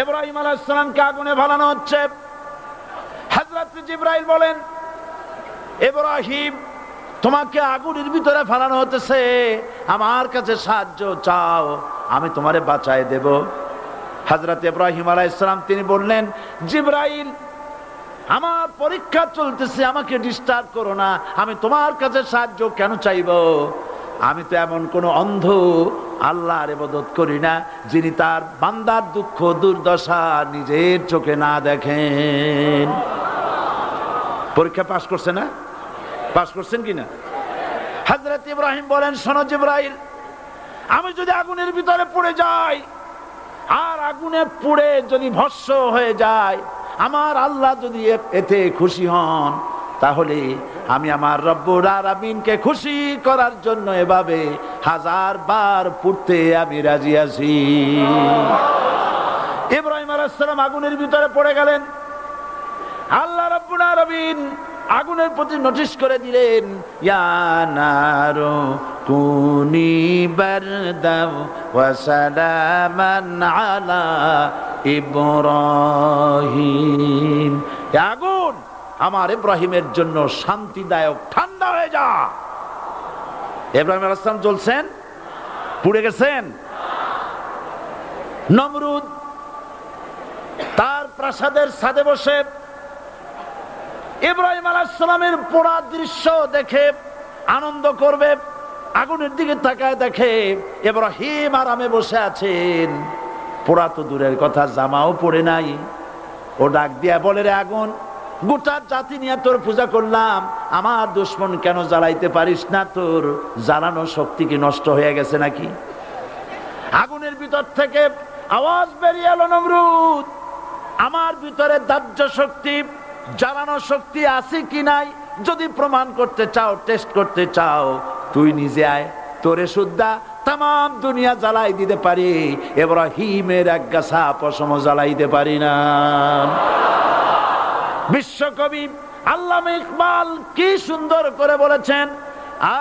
ইব্রাহিম আলাইহিস সালামকে আগুনে ফেলানো হচ্ছে। হযরত জিবরাইল বলেন, ইব্রাহিম তোমাকে আগুনের ভিতরে ফেলানো হতেছে, আমার কাছে সাহায্য চাও, আমি তোমারে বাঁচায় দেব। হযরত ইব্রাহিম আলাইহিস সালাম তিনি বললেন, জিবরাইল আমার পরীক্ষা চলতেছে, আমাকে ডিস্টার্ব করো না, আমি তোমার কাছে সাহায্য কেন চাইবো? আমি তো এমন কোন অন্ধ আল্লাহর ইবাদত করি না যিনি তার বান্দার দুঃখ দুর্দশা নিজের চোখে না দেখেন। পরীক্ষা পাস করছে না? পাস করছেন কিনা? হযরত ইব্রাহিম বলেন, শোনো জিবরাইল, আমি যদি আগুনের ভিতরে পড়ে যাই আর আগুনে পুড়ে যদি ভস্ম হয়ে যায়, আমার আল্লাহ যদি এতে খুশি হন, তাহলে আমি আমার রব্বুল আলামিনকে খুশি করার জন্য এভাবে 1000 বার পুড়তে আমি রাজি আছি। ইব্রাহিম আলাইহিস সালাম আগুনের ভিতরে পড়ে গেলেন। আল্লাহ রাব্বুল আলামিন আগুনের প্রতি নোটিশ করে দিলেন, ইয়া নারু কুনি বারদাও ওয়া সালামান আলা ইব্রাহিম। আগুন আমার ইব্রাহিমের জন্য শান্তিদায়ক, ঠান্ডা হয়ে যা। ইব্রাহিম আলাইহিস সালাম জ্বলছেন, পুড়ে গেছেন। নমরুদ তার প্রাসাদের ছাদে বসে ইব্রাহিম আলাইহিস সালামের পোড়া দৃশ্য দেখে আনন্দ করবে, আগুনের দিকে তাকায় দেখে ইব্রাহিম আরামে বসে আছেন। পোড়া তো দূরের কথা, জামাও পড়ে নাই। ও ডাক দিয়া বলে, রে আগুন, গোটা জাতি নিয়ে তোর পূজা করলাম, আমার দুশমন কেন জ্বালাইতে পারিস না? তোর জ্বালানো শক্তি কি নষ্ট হয়ে গেছে নাকি? আগুনের ভিতর থেকে আওয়াজ বেরিয়ে এলো, নমরুদ, আমার ভিতরে দাহ্য শক্তি, জ্বালানো শক্তি আছে কি নাই যদি প্রমাণ করতে চাও, টেস্ট করতে চাও, তুই নিজে আয়, তোরে সুদ্ধা তাম দুনিয়া জ্বালাই দিতে পারি, ইব্রাহিমের এক গাছা পশম জ্বালাইতে পারি না। বিশ্বকবি আল্লামা ইকবাল কি সুন্দর করে বলেছেন,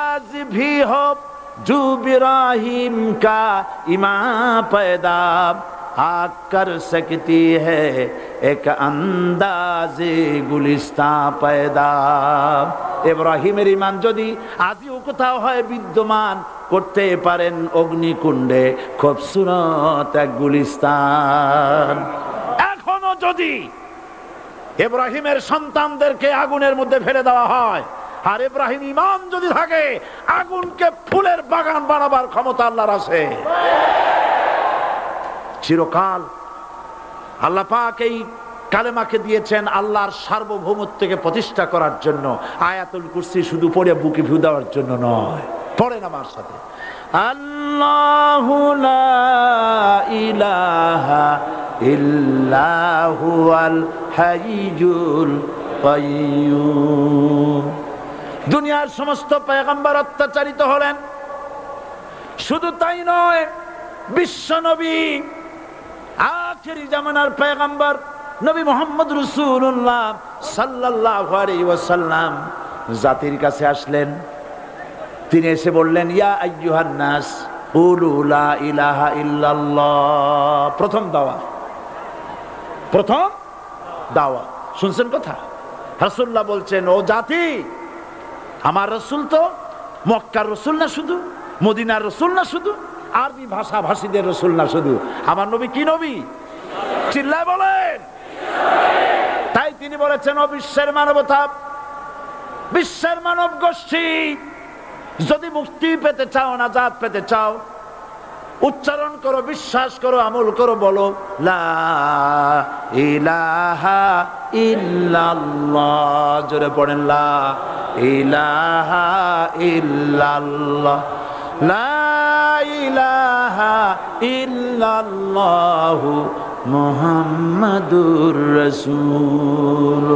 আজ ভি হো জু ইব্রাহিম কা ইমা पैदा आग कर सकती है एक अंदाज़े गुलिस्तां पैदा। ইব্রাহিমের ঈমান যদি আজও কোথাও হয় বিদ্যমান, করতে পারেন অগ্নিকুণ্ডে খুবসুরত এক গুলিস্তান। এখনো যদি ইব্রাহিমের সন্তানদেরকে আগুনের মধ্যে ফেলে দেওয়া হয়, আর ইব্রাহিম ঈমান যদি থাকে, আগুনকে ফুলের বাগান বানাবার ক্ষমতা আল্লাহর আছে। চিরকাল আল্লাহ পাক এই কালেমাকে দিয়েছেন আল্লাহর সার্বভৌমত্বকে প্রতিষ্ঠা করার জন্য। আয়াতুল কুরসি শুধু পড়ে বুকে ভিউ দেওয়ার জন্য নয়। পড়েন আমার সাথে, আল্লাহু লা ইলাহা ইল্লা হুয়াল হাইয়ুল কাইয়্যুম। দুনিয়ার সমস্ত পয়গম্বর অত্যাচারিত হলেন, শুধু তাই নয়, বিশ্ব নবী আখেরি জামানার পয়গম্বর নবী মুহাম্মদ রাসূলুল্লাহ সাল্লাল্লাহু আলাইহি ওয়াসাল্লাম জাতির কাছে আসলেন। তিনি এসে বললেন, ইয়া আইয়ুহান নাস কুলু লা ইলাহা ইল্লাল্লাহ। প্রথম দাওয়া, প্রথম দাওয়া। শুনছেন কথা? রাসূলুল্লাহ বলছেন, ও জাতি, আমার রাসূল তো মক্কার রাসূল না শুধু, মদিনার রাসূল না শুধু, আরবি ভাষা ভাষীদের রাসূল না শুধু, আমার নবী কি নবী? চিল্লায় বলেন। তাই তিনি বলেছেন, ও বিশ্বের মানবতা, বিশ্বের মানব গোষ্ঠী, যদি মুক্তি পেতে চাও, নাজাত পেতে চাও, উচ্চারণ করো, বিশ্বাস করো, আমল করো, বলো লা ইলাহা ইল্লাল্লাহ। জোরে পড়েন, লা ইলাহা ইল্লাল্লাহ, লা ইলাহা ইল্লাল্লাহু মুহাম্মাদুর রাসূলুল্লাহ।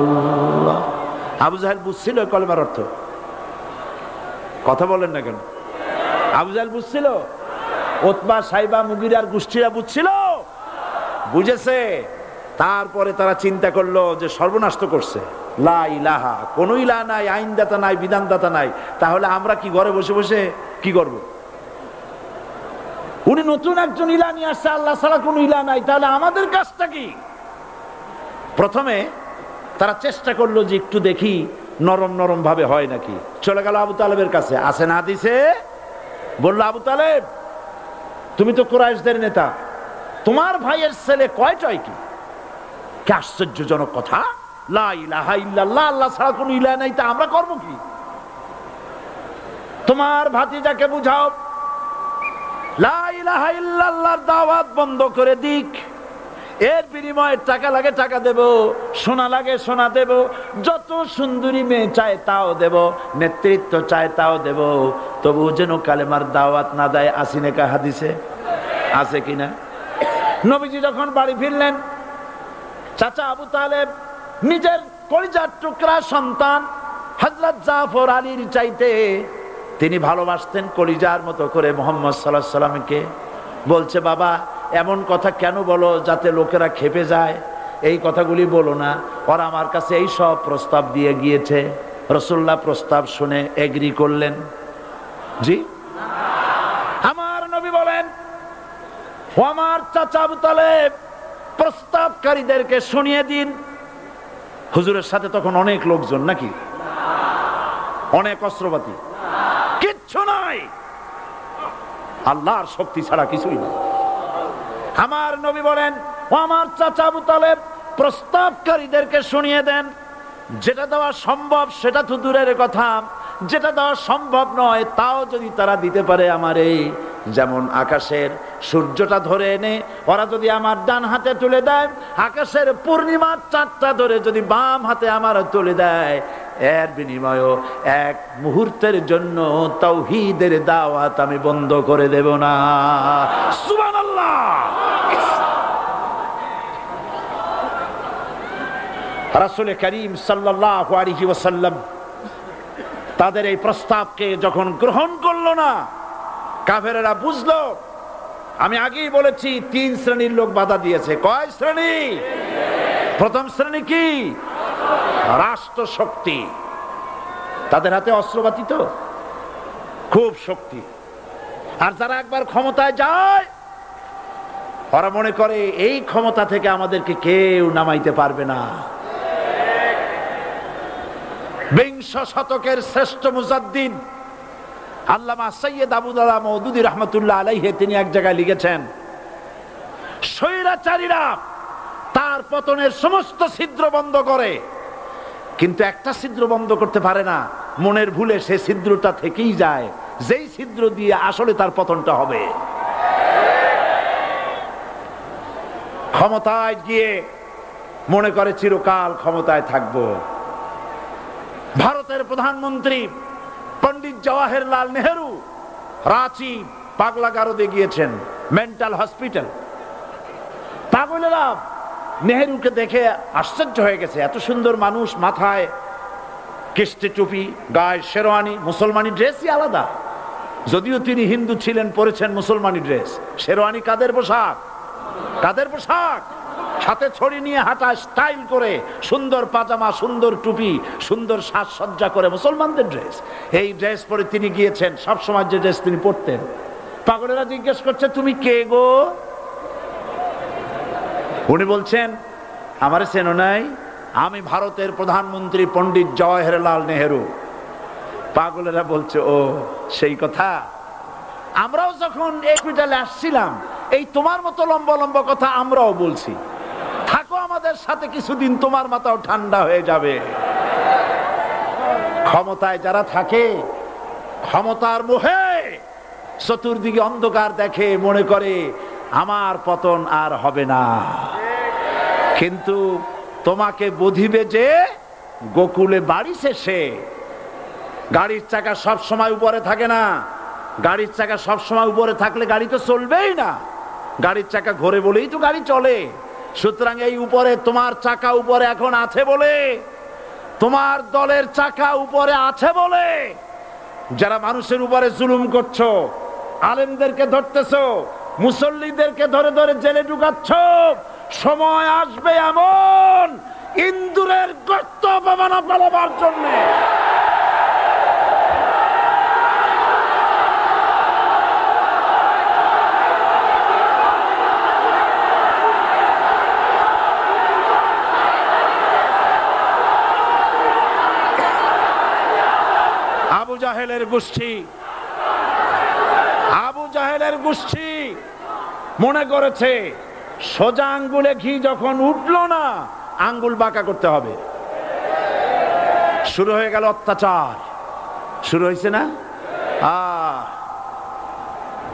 আবু জাহেল বুঝছিল কলেমার অর্থ? কথা বলেন না কেন? আবু জাহেল বুঝছিল? উতবা, সাইবা, মুগিরার গোষ্ঠীরা বুঝছিল? বুঝেছে। তারপরে তারা চিন্তা করলো যে সর্বনাশ তো করছে, লা ইলাহা, কোন ইলাহ নাই, আইনদাতা নাই, বিধানদাতা নাই, তাহলে আমরা কি ঘরে বসে বসে কি করব? উনি নতুন একজন ইলা নিয়ে আসছে, আল্লাহ ছাড়া কোন ইলা নাই, তাহলে আমাদের কাজটা কি? প্রথমে তারা চেষ্টা করলো যে একটু দেখি নরম নরম ভাবে হয় নাকি। চলে গেল আবু তালেবের কাছে, আসে না দিছে, বললো আবু তালেব তুমি তো কুরাইশদের নেতা, তোমার ভাইয়ের ছেলে কয়টাই কি? কি আশ্চর্যজনক কথা, লা ইলাহা ইল্লাল্লাহ, আল্লাহ ছাড়া কোন ইলাহ নাই, তা আমরা করব কি? তোমার ভাতিজাকে বুঝাও লা ইলাহা ইল্লাল্লাহর দাওয়াত বন্ধ করে দিক, এর বিনিময়ে টাকা লাগে টাকা দেব, সোনা লাগে সোনা দেব, যত সুন্দরী মেয়ে চায় তাও দেব, নেতৃত্ব চায় তাও দেব, তবু যেন কালেমার দাওয়াত না দেয়। আসিনে কা হাদিসে আছে কিনা? নবীজি যখন বাড়ি ফিরলেন, চাচা আবু তালেব নিজের কলিজার টুকরা সন্তান হযরত জাফর আলীর চাইতে তিনি ভালোবাসতেন কলিজার মতো করে মুহাম্মদ সাল্লাল্লাহু আলাইহি সাল্লামকে। বলছে বাবা এমন কথা কেন বলো যাতে লোকেরা খেপে যায়, এই কথাগুলি বলো না, ওরা আমার কাছে এই সব প্রস্তাব দিয়ে গিয়েছে। রাসূলুল্লাহ প্রস্তাব শুনে এগ্রি করলেন? জি। আমার নবী বলেন ও আমার চাচা আবু তালেব প্রস্তাবকারীদেরকে শুনিয়ে দিন। হুজুরের সাথে তখন অনেক লোকজন নাকি, অনেক অস্ত্রপাতি, কিচ্ছু নাই, আল্লাহর শক্তি ছাড়া কিছুই না। আমার নবী বলেন ও আমার চাচা আবু তালেব প্রস্তাবকারীদেরকে শুনিয়ে দেন, যেটা দেওয়া সম্ভব সেটা তো দূরের কথা, যেটা দেওয়া সম্ভব নয় তাও যদি তারা দিতে পারে আমারে, যেমন আকাশের সূর্যটা ধরে এনে ওরা যদি আমার ডান হাতে তুলে দেয়, আকাশের পূর্ণিমার চাঁদটা ধরে যদি বাম হাতে আমার তুলে দেয়, এর বিনিময়ে এক মুহূর্তের জন্য তাওহীদের দাওয়াত আমি বন্ধ করে দেব না। সুবহানাল্লাহ। রাসূল করিম সাল্লাল্লাহু আলাইহি ওয়াসাল্লাম তাদের এই প্রস্তাবকে যখন গ্রহণ করলো না, কাফেরেরা বুঝলো, আমি আগেই বলেছি 3 শ্রেণীর লোক বাধা দিয়েছে। কয় শ্রেণী? প্রথম শ্রেণী কি? রাষ্ট্র শক্তি, তাদের হাতে অস্ত্রপাতি তো খুব শক্তি, আর যারা একবার ক্ষমতায় যায় ওরা মনে করে এই ক্ষমতা থেকে আমাদেরকে কেউ নামাইতে পারবে না। বিংশ শতকের শ্রেষ্ঠ মুজাদ্দিদ আল্লামা সৈয়দ আবুদুল্লাহ মওদুদী রাহমাতুল্লাহ আলাইহি তিনি এক জায়গায় লিখেছেন, স্বৈরাচারীরা তার পতনের সমস্ত ছিদ্র বন্ধ করে, কিন্তু একটা ছিদ্র বন্ধ করতে পারে না, মনের ভুলে সে ছিদ্রটা থেকেই যায়, যেই ছিদ্র দিয়ে আসলে তার পতনটা হবে। ক্ষমতায় গিয়ে মনে করে চিরকাল ক্ষমতায় থাকবো। ভারতের প্রধানমন্ত্রী পণ্ডিত জওয়াহরলাল নেহেরু রাঁচি পাগলাগারদে গিয়েছেন, মেন্টাল হসপিটাল। পাগলেরা নেহেরুকে দেখে আশ্চর্য হয়ে গেছে, এত সুন্দর মানুষ, মাথায় কিস্তি টুপি, গায়ে শেরওয়ানি, মুসলমানি ড্রেসই আলাদা, যদিও তিনি হিন্দু ছিলেন, পরেছেন মুসলমানি ড্রেস। শেরওয়ানি কাদের পোশাক? কাদের পোশাক? হাতে ছড়ি নিয়ে হাঁটা, স্টাইল করে, সুন্দর পাজামা, সুন্দর টুপি, সুন্দর সাজসজ্জা করে, মুসলমানদের ড্রেস। এই ড্রেস পরে তিনি গিয়েছেন, সবসময় যে ড্রেস তিনি পরতেন। পাগলেরা জিজ্ঞেস করছে তুমি কে গো? উনি বলছেন আমারে চেনো নাই, আমি ভারতের প্রধানমন্ত্রী পণ্ডিত জওয়াহরলাল নেহেরু। পাগলেরা বলছে ও সেই কথা, আমরাও যখন হসপিটালে আসছিলাম এই তোমার মতো লম্বা লম্বা কথা আমরাও বলছি, থাকো আমাদের সাথে কিছুদিন, তোমার মাথাও ঠান্ডা হয়ে যাবে। ক্ষমতায় যারা থাকে, ক্ষমতার মোহে চতুর্দিকে অন্ধকার দেখে, মনে করে আমার পতন আর হবে না। কিন্তু তোমাকে বুঝিবে যে গোকুলে বাড়ি শেষে গাড়ির চাকা সব সময় উপরে থাকে না, গাড়ির চাকা সব সময় উপরে থাকলে গাড়ি তো চলবেই না, গাড়ির চাকা ঘোরে বলেই তো গাড়ি চলে। সুতরাং এই উপরে তোমার চাকা উপরে এখন আছে বলে, তোমার দলের চাকা উপরে আছে বলে যারা মানুষের উপরে জুলুম করছো, আলেমদেরকে ধরতেছো, মুসল্লিদেরকে ধরে ধরে জেলে ঢুকাচ্ছ, সময় আসবে এমন ইন্দুরের গর্ত অপমানা পালাবার জন্য আবু জাহেলের গোষ্ঠী, আবু জাহেলের গোষ্ঠী মনে করেছে সোজা আঙ্গুলে ঘি যখন উঠলো না, আঙ্গুল বাঁকা করতে হবে। শুরু হয়ে গেল অত্যাচার, শুরু হয়েছে না?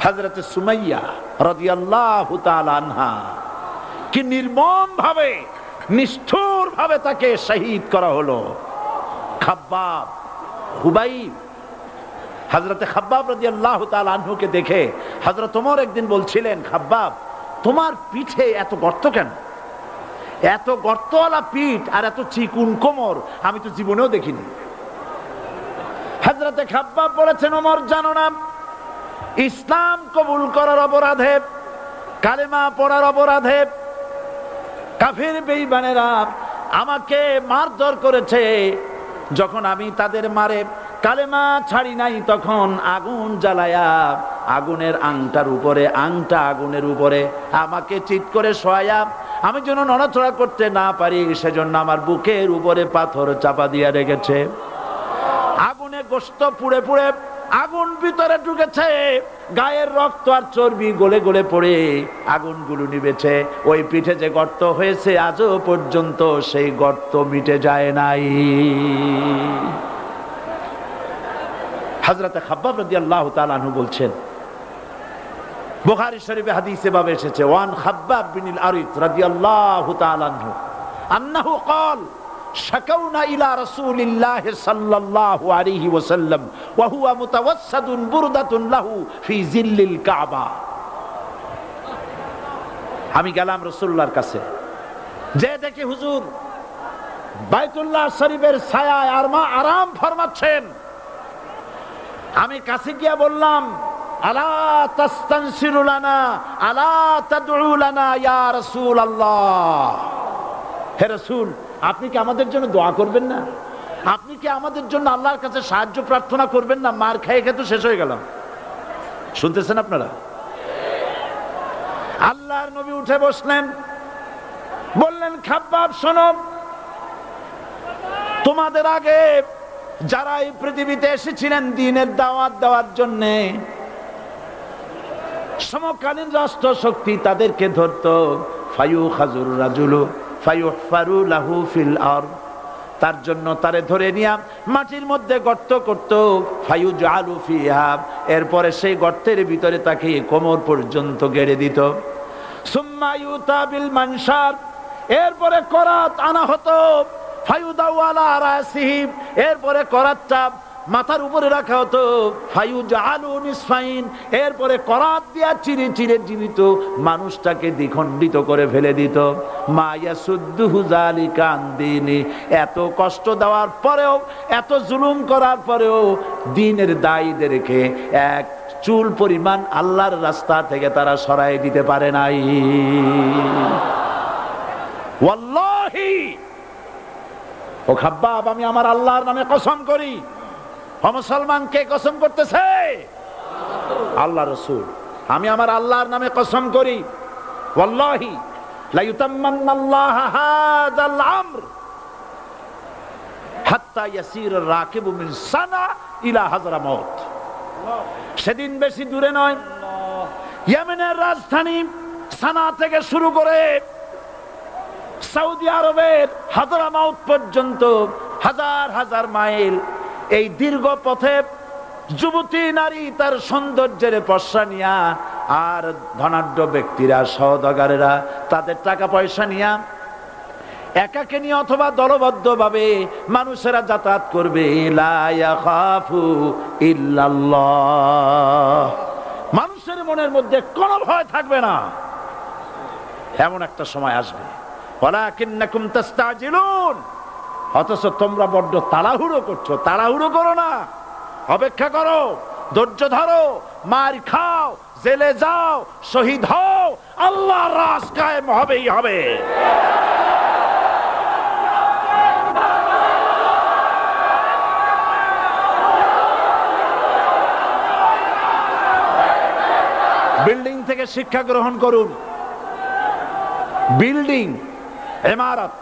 হযরত সুমাইয়া রাদিয়াল্লাহু তাআলা আনহা কি নির্মম ভাবে, নিষ্ঠুর ভাবে তাকে শহীদ করা হলো। খাব্বাব, হুবাইব, হযরত খাব্বাব রাদিয়াল্লাহু তাআলা আনহুকে দেখে হযরত ওমর একদিন বলছিলেন, খাব্বাব তোমার পিঠে এত গর্ত কেন? এত গর্তওয়ালা পিঠ আর এত চিকুন কোমর আমি তো জীবনেও দেখিনি। হযরত খাব্বাব বলেছেন, ওমর জানো না, ইসলাম কবুল করার অপরাধে, কালেমা পড়ার অপরাধে কাফির বেঈমানেরা আমাকে মারধর করেছে। যখন আমি তাদের মারে কালেমা ছাড়ি নাই, তখন আগুন জ্বালায়া আগুনের আংটার উপরে, আংটা আগুনের উপরে আমাকে চিৎ করে শোয়ায়া, আমি যেন নড়াচড়া করতে না পারি সেজন্য আমার বুকের উপরে পাথর চাপা দিয়া রেখেছে। আগুনে গোশত পুড়ে পুড়ে আগুন ভিতরে ঢুকেছে, গায়ের রক্ত আর চর্বি গলে গলে পড়ে আগুনগুলো নিবেছে। ওই পিঠে যে গর্ত হয়েছে আজও পর্যন্ত সেই গর্ত মিটে যায় নাই। হযরত খাব্বাব রাদিয়াল্লাহু তাআলা আনহু বলছেন, বুখারী শরীফে হাদিসে ভাবে এসেছে, ওয়ান খাব্বাব বিন আরিত রাদিয়াল্লাহু তাআলা আনহু আন্নাহু قال شكونا إلى رسول الله صلى الله عليه وسلم وهو متوسد بردة له في ظل الكعبة। আমি গেলাম রাসূলুল্লাহর কাছে, যে দেখি হুজুর বাইতুল্লাহ শরীফের ছায়ায় আরাম ফরমাচ্ছেন। আমি কাছে গিয়ে বললাম, আলা তাস্তানসিরু লানা আলা তাদউ লানা ইয়া রাসূলুল্লাহ, হে রাসূল আপনি কি আমাদের জন্য দোয়া করবেন না? আপনি কি আমাদের জন্য আল্লাহর কাছে সাহায্য প্রার্থনা করবেন না? মার খেয়ে খেয়ে তো শেষ হয়ে গেলাম। শুনতেছেন আপনারা? আল্লাহর নবী উঠে বসলেন, বললেন, খাব্বাব শোনো, তোমাদের আগে যারা এই পৃথিবীতে এসেছিলেন দ্বীনের দাওয়াত দেওয়ার জন্য, সমকালীন রাষ্ট্র শক্তি তাদেরকে ধরতো, ফায়ুখাজুর রাজুলু ফায়ুহফারু লাহু ফিল আরদ, তার জন্য তারে ধরে নিয়ে মাটির মধ্যে গর্ত করত, ফায়ুজআলু ফিহা, এরপরে সেই গর্তের ভিতরে তাকে কোমর পর্যন্ত গেড়ে দিত। সুম্মা ইউতা বিল মানশার, এরপরে করাত আনা হতো, ফায়ুদাউ আলা রাসিহি, এরপরে করাতটা মাথার উপরে রাখা হতো, ফায়ুজআলু নিসফাইন, এরপরে করাত দিয়া চিরে চিরে জীবিত মানুষটাকে দ্বিখণ্ডিত করে ফেলে দিত। মা ইয়াসুদ্দুহু যালিকা আন দীনি, এত কষ্ট দেওয়ার পরেও, এত জুলুম করার পরেও দ্বীনের দায়ীদেরকে এক চুল পরিমাণ আল্লাহর রাস্তা থেকে তারা সরাই দিতে পারে নাই। ওয়াল্লাহি, ও খাব্বাব আমি আমার আল্লাহর নামে কসম করি। মুসলমান কে কসম করতেছে? আল্লাহ রাসূল। আমি আমার আল্লাহর নামে কসম করি, ওয়াল্লাহি লা ইউতাম্মান্নাল্লাহু হাযাল আমর হাত্তা ইয়াসির রাকিবু মিন সানা ইলা হাজরামাউত। সেদিন বেশি দূরে নয়, ইয়েমেনের রাজধানী সানা থেকে শুরু করে সৌদি আরবের হাজরামাউত পর্যন্ত হাজার হাজার মাইল, এই দীর্ঘ পথে যুবতী নারী তার সৌন্দর্যের পশ্চা নিয়া, আর ধনাঢ্য ব্যক্তিরা সওদাগরেরা তাদের টাকা পয়সা নিয়া একাকে নিয়ে অথবা দলবদ্ধ ভাবে মানুষেরা যাতায়াত করবে। লা ইয়াখাফু ইল্লাল্লাহ, মানুষের মনের মধ্যে কোনো ভয় থাকবে না। এমন একটা সময় আসবে, ওয়ালাকিন্নাকুম তাস্তাজিলুন, অথচ তোমরা বড্ড তাড়াহুড়ো করছো। তাড়াহুড়ো করো না, অপেক্ষা করো, ধৈর্য ধরো, মার খাও, জেলে যাও, শহীদ হও, আল্লাহর রাজ কায়েম হবেই হবে। বিল্ডিং থেকে শিক্ষা গ্রহণ করুন, বিল্ডিং, ইমারত,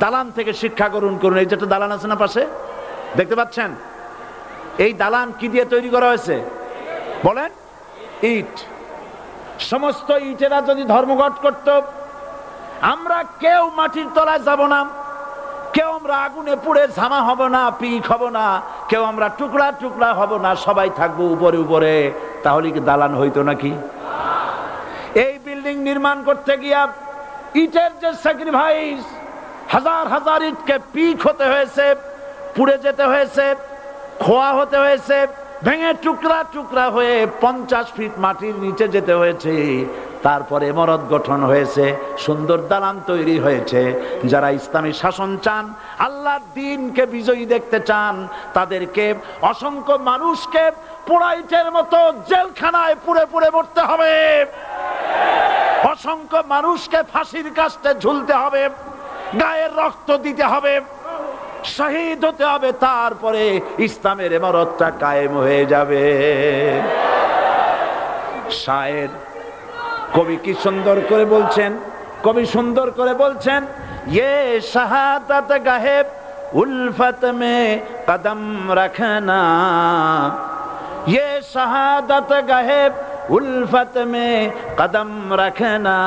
দালান থেকে শিক্ষা গ্রহণ করুন। এই যেটা দালান আছে না পাশে, দেখতে পাচ্ছেন? এই দালান কি দিয়ে তৈরি করা হয়েছে বলেন? ইট। সমস্ত ইটেরা যদি ধর্মঘট করত, আমরা কেউ মাটির তলায় যাব না, কেউ আমরা আগুনে পুড়ে ঝামা হব না, পিক হব না, কেউ আমরা টুকরা টুকরা হব না, সবাই থাকবো উপরে উপরে, তাহলে কি দালান হইতো নাকি? এই বিল্ডিং নির্মাণ করতে গিয়া ইটের যে স্যাক্রিফাইস, হাজার হাজার ইটকে পিক হতে হয়েছে, পুড়ে যেতে হয়েছে, খোয়া হতে হয়েছে, ভেঙে টুকরা টুকরা হয়ে 50 ফিট মাটির নিচে যেতে হয়েছে, তারপরে ইমারত গঠন হয়েছে, সুন্দর দালান তৈরি হয়েছে। যারা ইসলামী শাসন চান, আল্লাহর দ্বীনকে বিজয়ী দেখতে চান, তাদেরকে অসংখ্য মানুষকে পোড়া ইটের মতো জেলখানায় পুড়ে পুড়ে মরতে হবে, অসংখ্য মানুষকে ফাঁসির কাস্টে ঝুলতে হবে, গায়ের রক্ত দিতে হবে, শহীদ হতে হবে, তারপরে ইসলামের ইমারতটা কায়েম হয়ে যাবে। শায়ের কবি কি সুন্দর করে বলছেন, কবি সুন্দর করে বলছেন, ये शहादत गाहे उल्फत में कदम रखना, ये शहादत गाहे उल्फत में कदम रखना,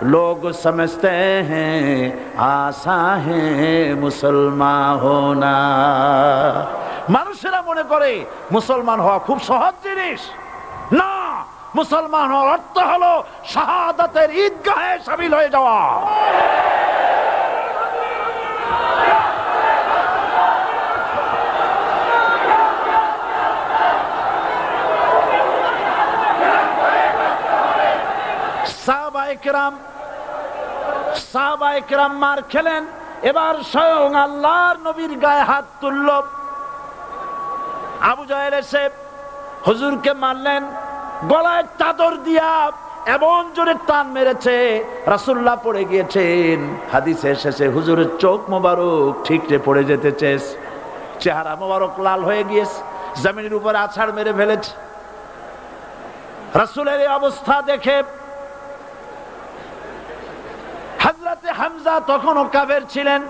लोग समझते हैं आसा है मुसलमान होना। মানুষেরা মনে করে মুসলমান হওয়া খুব সহজ জিনিস। না, মুসলমান হওয়ার অর্থ হলো শাহাদাতের ঈদগাহে শামিল হয়ে যাওয়া। সাহাবায়ে কেরাম মার খেলেন, এবার স্বয়ং আল্লাহর নবীর গায়ে হাত তুলল। আবু জাহেল এসে হুজুরকে মারলেন, গলায় চাদর দিয়া এমন জোরে টান মেরেছে, রাসূলুল্লাহ পড়ে গিয়েছেন। হাদিসে এসেছে হুজুরের চোখ মোবারক ঠিকরে পড়ে যেতেছে, চেহারা মোবারক লাল হয়ে গিয়েছে, জমিনের উপর আছাড় মেরে ফেলেছে। রাসূলের এই অবস্থা দেখে হযরতে হামজা তখনও কাফের ছিলেন,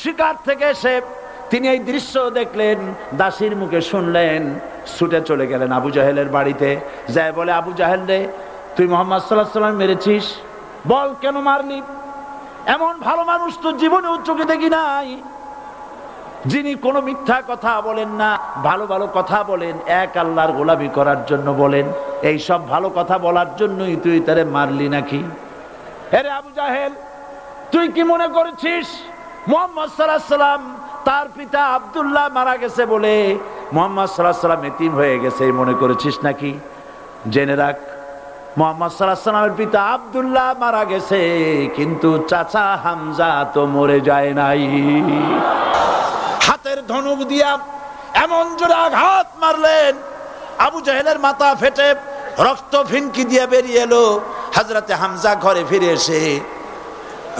শিকার থেকে এসে তিনি এই দৃশ্য দেখলেন, দাসীর মুখে শুনলেন, ছুটে চলে গেলেন আবু জাহেলের বাড়িতে। যায় বলে, আবু জাহেল রে, তুই মুহাম্মদ সাল্লাল্লাহু আলাইহি ওয়াসাল্লাম মেরেছিস, বল কেন মারলি? এমন ভালো মানুষ তো জীবনে চোখে দেখি নাই, যিনি কোনো মিথ্যা কথা বলেন না, ভালো ভালো কথা বলেন, এক আল্লাহর গোলামি করার জন্য বলেন। এই সব ভালো কথা বলার জন্যই তুই তারে মারলি নাকি? আরে আবু জাহেল, তুই কি মনে করেছিস মুহাম্মদ সাল্লাল্লাহু আলাইহি ওয়াসাল্লাম তার পিতা আব্দুল্লাহ মারা গেছে বলে মুহাম্মদ সাল্লাল্লাহু আলাইহি ওয়াসাল্লাম এতিম হয়ে গেছে মনে করেছিস নাকি? জেনে রাখ, মুহাম্মদ সাল্লাল্লাহু আলাইহি ওয়াসাল্লামের পিতা আব্দুল্লাহ মারা গেছে, কিন্তু চাচা হামজা তো মরে যায় নাই। হাতের ধনুক দিয়া এমন জোরে আঘাত মারলেন, আবু জাহেলের মাথা ফেটে রক্ত ফিনকি দিয়ে বেরিয়ে এলো। হযরতে হামজা ঘরে ফিরে এসে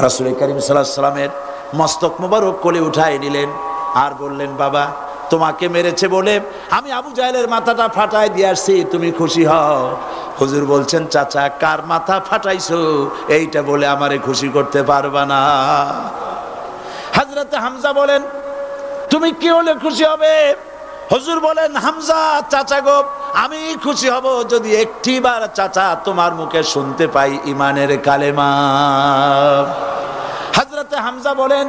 রাসূল করিম সাল্লাল্লাহু আলাইহি ওয়াসাল্লামের মস্তক মোবারক কোলে উঠাই নিলেন আর বললেন, বাবা, তোমাকে মেরেছে বলে আমি আবু জাহেলের মাথাটা ফাটাই দিয়ে আসছি, তুমি খুশি হও। হুজুর বলছেন, চাচা, কার মাথা ফাটাইছো এইটা বলে আমারে খুশি করতে পারবা না। হযরতে হামজা বলেন, তুমি কি হলে খুশি হবে? হুজুর বলেন, হামজা চাচা গো, আমি খুশি হব যদি একটিবার চাচা তোমার মুখে শুনতে পাই ঈমানের কালেমা। হযরতে হামজা বলেন,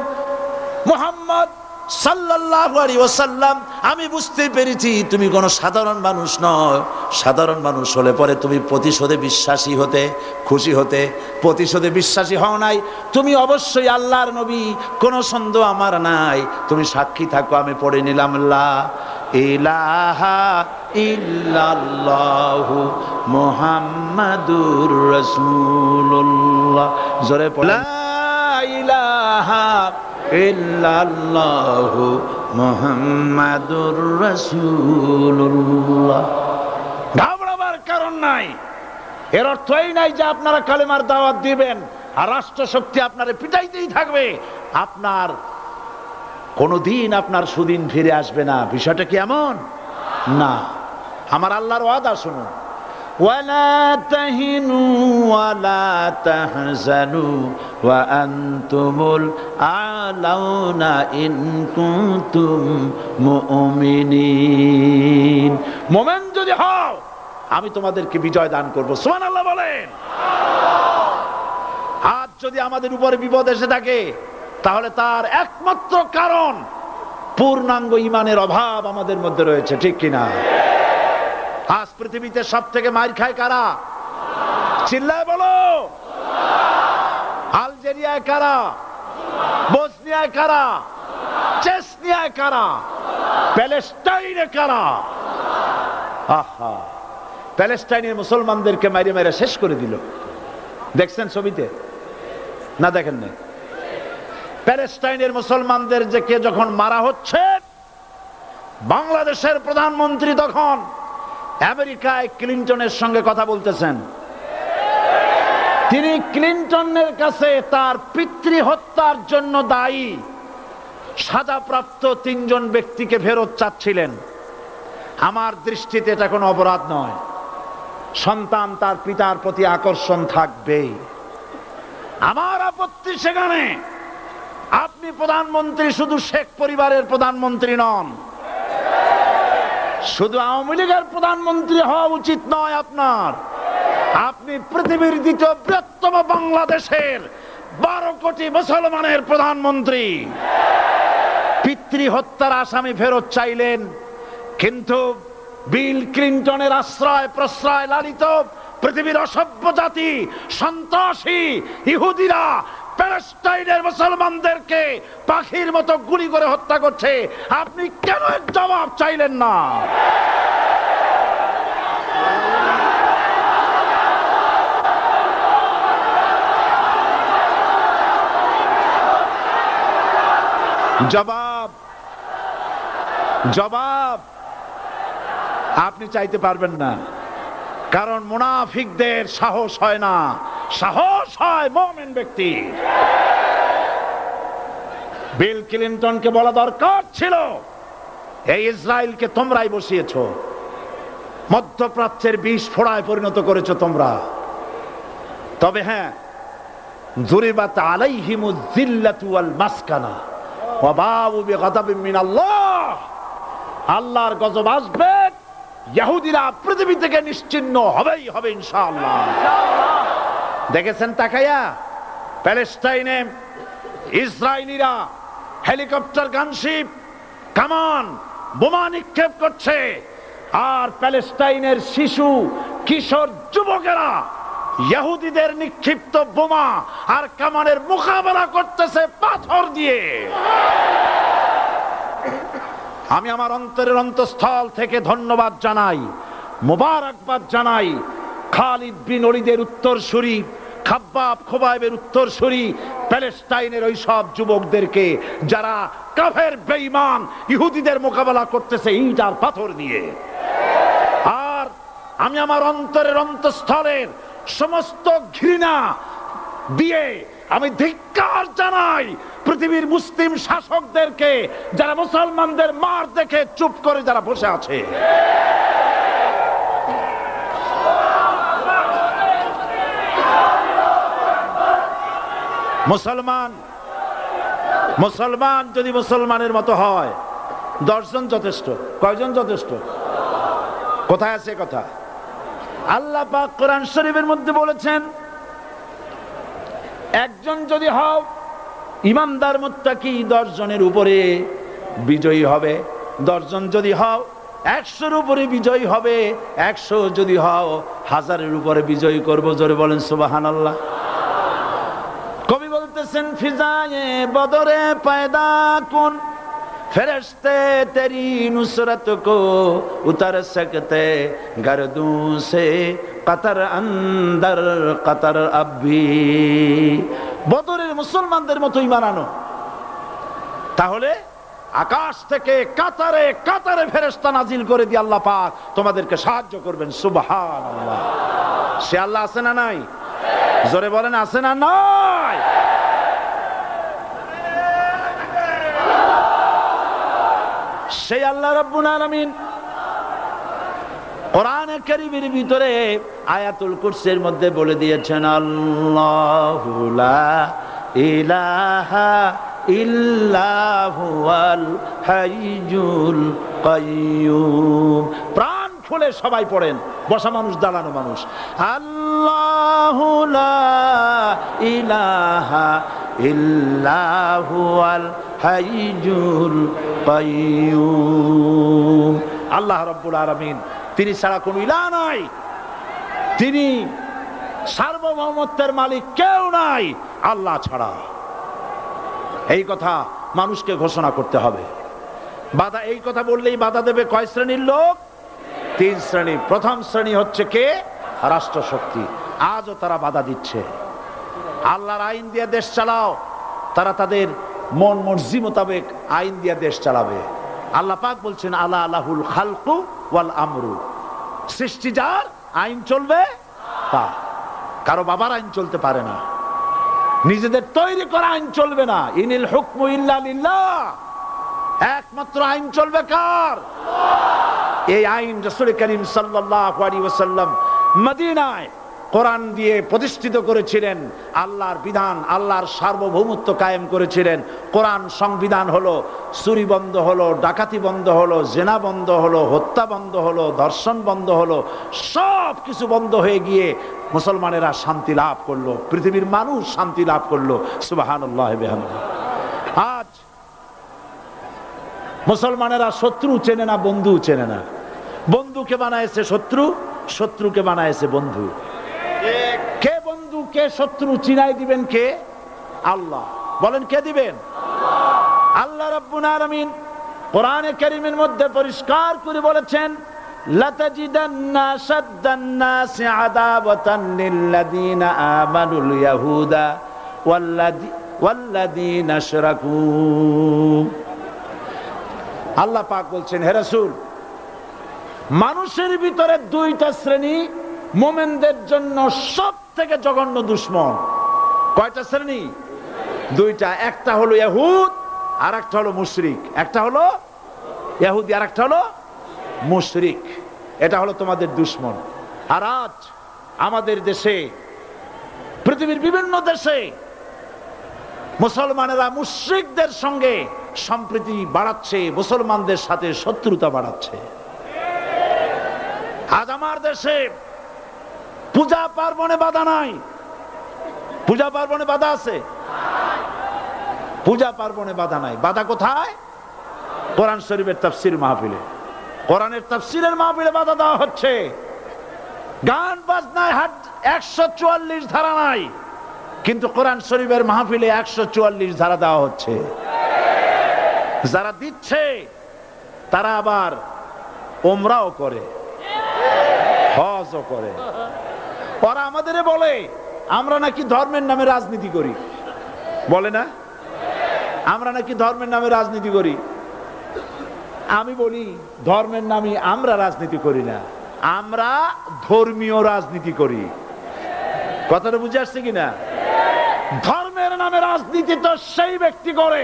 মুহাম্মদ সাল্লাল্লাহু আলাইহি ওয়াসাল্লাম, আমি বুঝতে পেরেছি তুমি কোনো সাধারণ মানুষ নয়। সাধারণ মানুষ হলে পরে তুমি প্রতিশোধে বিশ্বাসী হতে, খুশি হতে। প্রতিশোধে বিশ্বাসী হও নাই, তুমি অবশ্যই আল্লাহর নবী, কোনো সন্দেহ আমার নাই। তুমি সাক্ষী থাকো, আমি পড়ে নিলাম, লা ইলাহা ইল্লাল্লাহু মুহাম্মাদুর রাসূলুল্লাহ। জোরে পড়ে, লা ইলাহা ইল্লাল্লাহু মুহাম্মাদুর রাসূলুল্লাহ। ঘাবড়াবার কারণ নাই। এর অর্থ এই নাই যে আপনারা কালেমার দাওয়াত দিবেন আর রাষ্ট্র শক্তি আপনারে পিটাইতেই থাকবে, আপনার কোনদিন আপনার সুদিন ফিরে আসবে না। বিষয়টা কি এমন না? আমার আল্লাহর ওয়াদা শুনুন, ওয়ালা তাহিনু ওয়ালা তাহজানু ওয়া আনতুমুল আ'লাউনা ইন কুনতুম মুমিনিন। মুমিন যদি হও আমি তোমাদেরকে বিজয় দান করব। সুবহানাল্লাহ বলেন। আজ যদি আমাদের উপরে বিপদ এসে থাকে তাহলে তার একমাত্র কারণ পূর্ণাঙ্গ ঈমানের অভাব আমাদের মধ্যে রয়েছে, ঠিক কিনা? আজ পৃথিবীতে সব থেকে মার খায় কারা? চিল্লায় বলো। আলজেরিয়ায় কারা? বসনিয়ায় কারা? চেচনিয়ায় কারা? প্যালেস্টাইনে কারা? আহা, প্যালেস্টাইনের মুসলমানদেরকে মাইরে মেরে শেষ করে দিল। দেখছেন ছবিতে না? দেখেন না? প্যালেস্টাইনের মুসলমানদের যে কে যখন মারা হচ্ছে, বাংলাদেশের প্রধানমন্ত্রী তখন আমেরিকায় ক্লিনটনের সঙ্গে কথা বলতেছেন। তিনি ক্লিনটনের কাছে তার পিতৃ হত্যার জন্য দায়ী সাজাপ্রাপ্ত 3 জন ব্যক্তিকে ফেরত চাচ্ছিলেন। আমার দৃষ্টিতে এটা কোনো অপরাধ নয়। সন্তান তার পিতার প্রতি আকর্ষণ থাকবেই। আমার আপত্তি সেখানে আপনি প্রধানমন্ত্রী শুধু শেখ পরিবারের প্রধানমন্ত্রী নন, শুধু আওয়ামী লীগের প্রধানমন্ত্রী হওয়া উচিত নয় আপনার। আপনি পৃথিবীর দ্বিতীয় বৃহত্তম বাংলাদেশের 12 কোটি মুসলমানের প্রধানমন্ত্রী। পিতৃ হত্যার আসামি ফেরত চাইলেন, কিন্তু বিল ক্লিনটনের আশ্রয় প্রশ্রয় লালিত পৃথিবীর অসভ্য জাতি সন্ত্রাসী ইহুদিরা প্যালেস্টাইনের মুসলমানদেরকে পাখির মতো গুলি করে হত্যা করছে। আপনি কেন এর জবাব চাইলেন না? জবাব জবাব আপনি চাইতে পারবেন না, কারণ মুনাফিকদের সাহস হয় না, সাহস হয় মুমিন ব্যক্তি। বিল ক্লিনটনকে বলা দরকার ছিল, এই ইসরায়েলকে তোমরাই বসিয়েছো, মধ্যপ্রাচ্যের বিষ ফোড়ায় পরিণত করেছো তোমরা। তবে হ্যাঁ, যুরিবাত আলাইহিমুয যিল্লাতু ওয়াল মাসকানা ওয়া বাউ বিগাদাবিন মিনাল্লাহ। আল্লাহর গজব আসবে, ইহুদিরা পৃথিবী থেকে নিশ্চিহ্ন হবেই হবে ইনশাআল্লাহ। দেখেছেন তাকায়া প্যালেস্টাইনে ইসরায়েলিরা হেলিকপ্টার, গানশিপ, কামান, বোমা নিক্ষেপ করছে, আর প্যালেস্টাইনের শিশু কিশোর যুবকেরা ইহুদিদের নিক্ষিপ্ত বোমা আর কামানের মোকাবেলা করতেছে পাথর দিয়ে। আমি আমার অন্তরের অন্তঃস্থল থেকে ধন্যবাদ জানাই, মোবারকবাদ জানাই খালিদ বিন ওলীদের উত্তরসূরি, খাব্বাব খোবাইবের উত্তরসূরি প্যালেস্টাইনের ওই সব যুবকদেরকে যারা কাফের বেঈমান ইহুদিদের মোকাবেলা করতেছে ইট আর পাথর দিয়ে। আর আমি আমার অন্তরের অন্তঃস্থলের সমস্ত ঘৃণা দিয়ে আমি ধিক্কার জানাই পৃথিবীর মুসলিম শাসকদেরকে, যারা মুসলমানদের মার দেখে চুপ করে যারা বসে আছে। মুসলমান যদি মুসলমানের মতো হয়, 10 জন যথেষ্ট। কয়জন যথেষ্ট? কোথায় আছে কথা? আল্লাহ পাক কোরআন শরীফের মধ্যে বলেছেন, একজন যদি হও ইমানদার মুত্তাকি 10 জনের উপরে বিজয়ী হবে। 10 জন যদি হও 100-এর উপরে বিজয়ী হবে। 100 যদি হও 1000-এর উপরে বিজয়ী করব। জোরে বলেন সুবহানাল্লাহ। কবি বলতেছেন, ফিজায়ে বদরে পয়দা কুন ফেরেশতে তেরি নুসরত কো উতার সকতে গর্দু সে কতর অন্দর কতর আবি। বদরের মুসলমানদের মতো ঈমান আনো, তাহলে আকাশ থেকে কাতারে কাতারে ফেরেশতা নাজিল করে দিয়ে আল্লাহ পাক তোমাদেরকে সাহায্য করবেন। সুবহানাল্লাহ। সে আল্লাহ আছে না নাই? জোরে বলেন, আছে না নাই? সেই আল্লাহ রাব্বুল আলামিন কোরআনে কারীমের ভিতরে আয়াতুল কুরসির মধ্যে বলে দিয়েছেন, আল্লাহু লা ইলাহা ইল্লা হুয়াল হাইয়ুল কাইয়্যুম। প্রাণ খুলে সবাই পড়েন, বসা মানুষ দাঁড়ানো মানুষ। আল্লাহু লা ইলাহা ইল্লা হুয়াল হাইয়ুল কাইয়্যুম। আল্লাহ রাব্বুল আলামিন, তিনি ছাড়া কোনো ইলাহ নাই, তিনি সার্বভৌমত্বের মালিক, কেউ নাই আল্লাহ ছাড়া। এই কথা মানুষকে ঘোষণা করতে হবে। বাধা, এই কথা বললেই বাধা দেবে কয় শ্রেণীর লোক? 3 শ্রেণী। প্রথম শ্রেণী হচ্ছে কে? রাষ্ট্রশক্তি। আজও তারা বাধা দিচ্ছে। আল্লাহর আইন দিয়ে দেশ চালাও, তারা তাদের মন মর্জি মোতাবেক আইন দিয়ে দেশ চালাবে। আল্লাহ পাক বলছেন আলা আলাহুল খালকু ওয়াল আমরু, সৃষ্টি যার, আইন চলবে তা। কারো বাবার আইন চলতে পারে না, নিজেদের তৈরি করা আইন চলবে না। ইনিল হুকমু ইল্লা লিল্লাহ, একমাত্র আইন চলবে কার? এই আইন রাসূল করিম সাল্লাল্লাহু আলাইহি ওয়াসাল্লাম মদিনায় কোরআন দিয়ে প্রতিষ্ঠিত করেছিলেন। আল্লাহর বিধান, আল্লাহর সার্বভৌমত্ব কায়েম করেছিলেন। কোরআন সংবিধান হলো, চুরি বন্ধ হলো, ডাকাতি বন্ধ হলো, জেনা বন্ধ হলো, হত্যা বন্ধ হলো, ধর্ষণ বন্ধ হলো, সব কিছু বন্ধ হয়ে গিয়ে মুসলমানেরা শান্তি লাভ করলো, পৃথিবীর মানুষ শান্তি লাভ করলো। সুবহানাল্লাহ বিহামদিহি। আজ মুসলমানেরা শত্রু চেনে না, বন্ধু চেনে না। বন্ধুকে বানায়েছে শত্রু, শত্রুকে বানায়েছে বন্ধু। কে বন্ধু কে শত্রু চিনাই দিবেন কে? আল্লাহ। বলেন কে দিবেন? আল্লাহ রাব্বুল আলামিন কোরআনে কারীমের মধ্যে পরিষ্কার করে বলেছেন, লাতাজিদান্না আশাদ্দান নাসি আদাওয়াতান লিল্লাযীনা আমানুল ইয়াহুদা ওয়াল্লাযীনা আশরাকু। আল্লাহ পাক বলছেন, হে রাসূল, মানুষের ভিতরে 2টা শ্রেণী মুমিনদের জন্য সবথেকে জঘন্য দুশমন। কয়টা শ্রেণী? 2টা। একটা হলো ইহুদ, আর একটা হলো মুশরিক। একটা হলো ইহুদি, আর একটা হলো মুশরিক। এটা হলো তোমাদের দুশমন। আর আজ আমাদের দেশে, পৃথিবীর বিভিন্ন দেশে মুসলমানেরা মুশরিকদের সঙ্গে সম্প্রীতি বাড়াচ্ছে, মুসলমানদের সাথে শত্রুতা বাড়াচ্ছে। আজ আমার দেশে পূজা পার্বণে বাধা নাই। পূজা পার্বণে বাধা আছে? পূজা পার্বণে বাধা নাই। বাধা কোথায়? কোরআন শরীফের তাফসীর মাহফিলে। কোরআনের তাফসীরের মাহফিলে বাধা দেওয়া হচ্ছে। গান বাজনায় 144 ধারা নাই, কিন্তু কোরআন শরীফের মাহফিলে 144 ধারা দেওয়া হচ্ছে। যারা দিচ্ছে তারা আবার ওমরাও করে, হজও করে। ওরা আমাদের বলে আমরা নাকি ধর্মের নামে রাজনীতি করি। বলে না? আমরা নাকি ধর্মের নামে রাজনীতি করি। আমি বলি, ধর্মের নামে আমরা রাজনীতি করি না, আমরা ধর্মীয় রাজনীতি করি। কথাটা বুঝে আসছে কিনা? ধর্মের নামে রাজনীতি তো সেই ব্যক্তি করে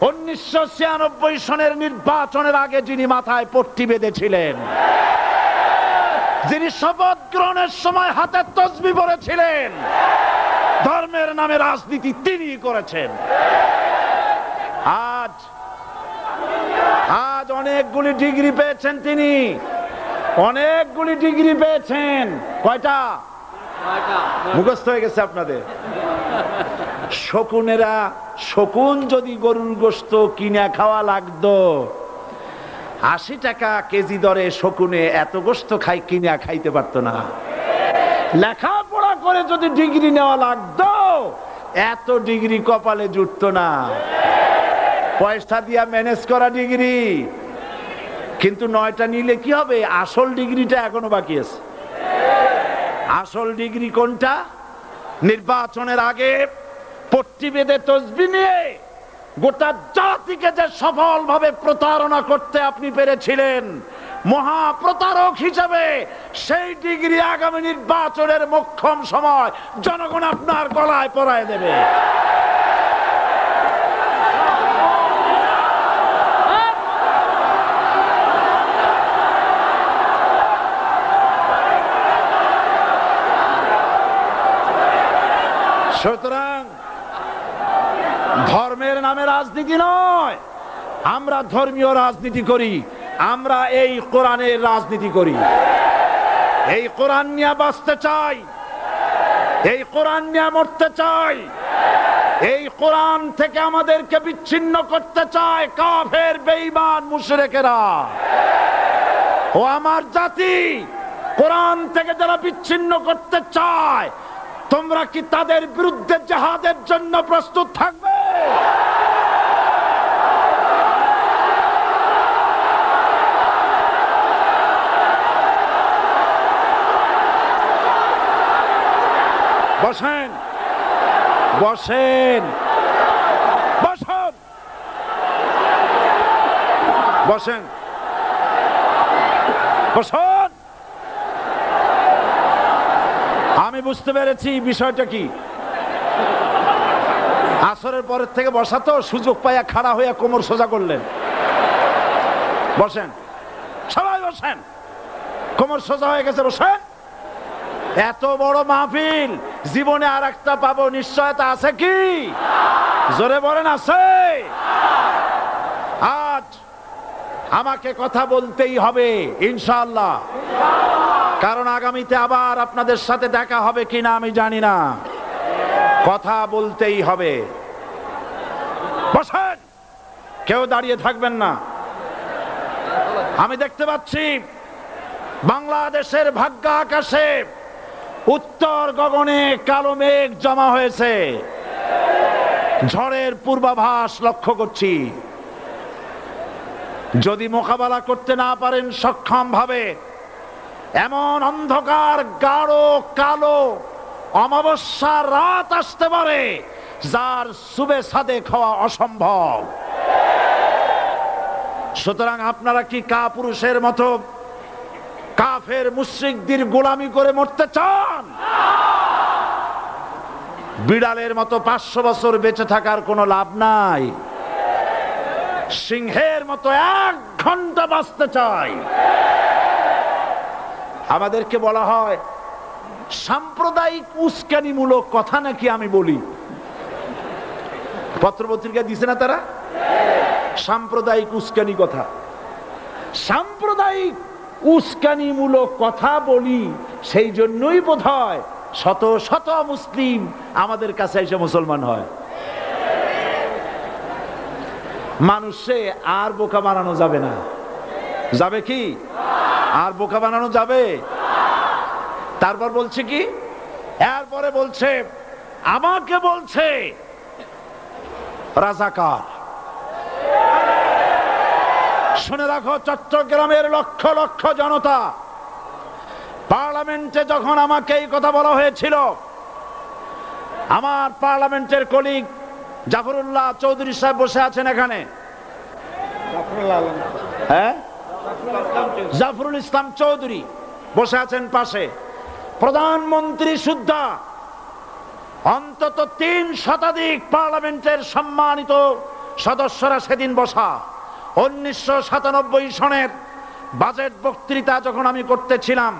1996 সনের নির্বাচনের আগে যিনি মাথায় পট্টি বেঁধেছিলেন, যিনি শপথ গ্রহণের সময় হাতে তসবিহ পড়েছিলেন। ধর্মের নামে রাজনীতি তিনি করেছেন। আজ অনেকগুলি ডিগ্রি পেয়েছেন তিনি, অনেকগুলি ডিগ্রি পেয়েছেন। কয়টা? মুখস্থ হয়ে গেছে আপনাদের। শকুনেরা, শকুন যদি গরুর গোশত কিনে খাওয়া লাগতো, 80 টাকা কেজি দরে শকুনে এত গোশত কিনা খাইতে পারতো না। লেখাপড়া করে যদি ডিগ্রি নেওয়া লাগতো, এত ডিগ্রি কপালে জুটতো না। পয়সা দিয়া ম্যানেজ করা ডিগ্রি, কিন্তু 9টা নিলে কি হবে? আসল ডিগ্রিটা এখনো বাকি আছে। আসল ডিগ্রি কোনটা? নির্বাচনের আগে পট্টি বেঁধে তসবিহ নিয়ে গোটা জাতিকে যে সফলভাবে প্রতারণা করতে আপনি পেরেছিলেন, মহা প্রতারক হিসেবে সেই ডিগ্রি আগামী নির্বাচনের মোক্ষম সময় জনগণ আপনার গলায় পরায় দেবে। সুতরাং রাজনীতি নয়, আমরা ধর্মীয় রাজনীতি করি, আমরা এই কোরআনের রাজনীতি করি। এই কোরআন নিয়ে বাঁচতে চাই, এই কোরআন নিয়ে মরতে চাই। এই কোরআন থেকে আমাদেরকে বিচ্ছিন্ন করতে চায় কাফের বেঈমান মুশরিকেরা। ও আমার জাতি, কোরআন থেকে যারা বিচ্ছিন্ন করতে চায়, তোমরা কি তাদের বিরুদ্ধে জিহাদের জন্য প্রস্তুত থাকবে? বসেন, বসেন, বসেন, বসেন, বসেন। আমি বুঝতে পেরেছি বিষয়টা কি। আসরের পরের থেকে বসা তো, সুযোগ পাইয়া খাড়া হইয়া কোমর সোজা করলেন। বসেন, সবাই বসেন, কোমর সোজা হয়ে গেছে, বসেন। এত বড় মাহফিল, জীবনে আর একটা পাবো নিশ্চয়তা আছে কি? জোরে বলেন, আছে? আজ আমাকে কথা বলতেই হবে ইনশাআল্লাহ, কারণ আগামীতে আবার আপনাদের সাথে দেখা হবে কিনা আমি জানি না। কথা বলতেই হবে। বসেন, কেউ দাঁড়িয়ে থাকবেন না। আমি দেখতে পাচ্ছি বাংলাদেশের ভাগ্য আকাশে উত্তর গগনে কালো মেঘ জমা হয়েছে, ঝড়ের পূর্বাভাস লক্ষ্য করছি। যদি মোকাবেলা করতে না পারেন সক্ষম ভাবে, এমন অন্ধকার গাঢ় কালো অমাবস্যার রাত আসতে পারে যার সুবে সাদেক হওয়া অসম্ভব। সুতরাং আপনারা কি কাপুরুষের মতো কাফের মুশরিকদের গোলামি করে মরতে চান? বিড়ালের মতো 500 বছর বেঁচে থাকার কোনো লাভ নাই। সিংহের মতো 1 ঘন্টা বাঁচতে চাই। আমাদেরকে বলা হয় সাম্প্রদায়িক উস্কানিমূলক কথা নাকি আমি বলি। পত্রপত্রিকা দিছে না তারা? সাম্প্রদায়িক উস্কানি কথা, সাম্প্রদায়িক উস্কানিমূলক কথা বলি। সেই জন্যই বোধহয় শত শত মুসলিম আমাদের কাছে এসে মুসলমান হয়। মানুষে আর বোকা বানানো যাবে না। যাবে কি? আর বোকা বানানো যাবে? তারপর বলছে কি, এরপরে বলছে আমাকে বলছে রাজাকার। শুনে রাখো চট্টগ্রামের লক্ষ লক্ষ জনতা, পার্লামেন্টে যখন আমাকে এই কথা বলা হয়েছিল, আমার পার্লামেন্টের কলিগ জাফরুল্লাহ চৌধুরী সাহেব বসে আছেন এখানে, হ্যাঁ, জাফরুল ইসলাম চৌধুরী বসে আছেন পাশে, প্রধানমন্ত্রী সুদ্ধা, অন্তত 3 শতাধিক পার্লামেন্টের সম্মানিত সদস্যরা সেদিন বসা। 1997 সনের বাজেট বক্তৃতা যখন আমি করতেছিলাম,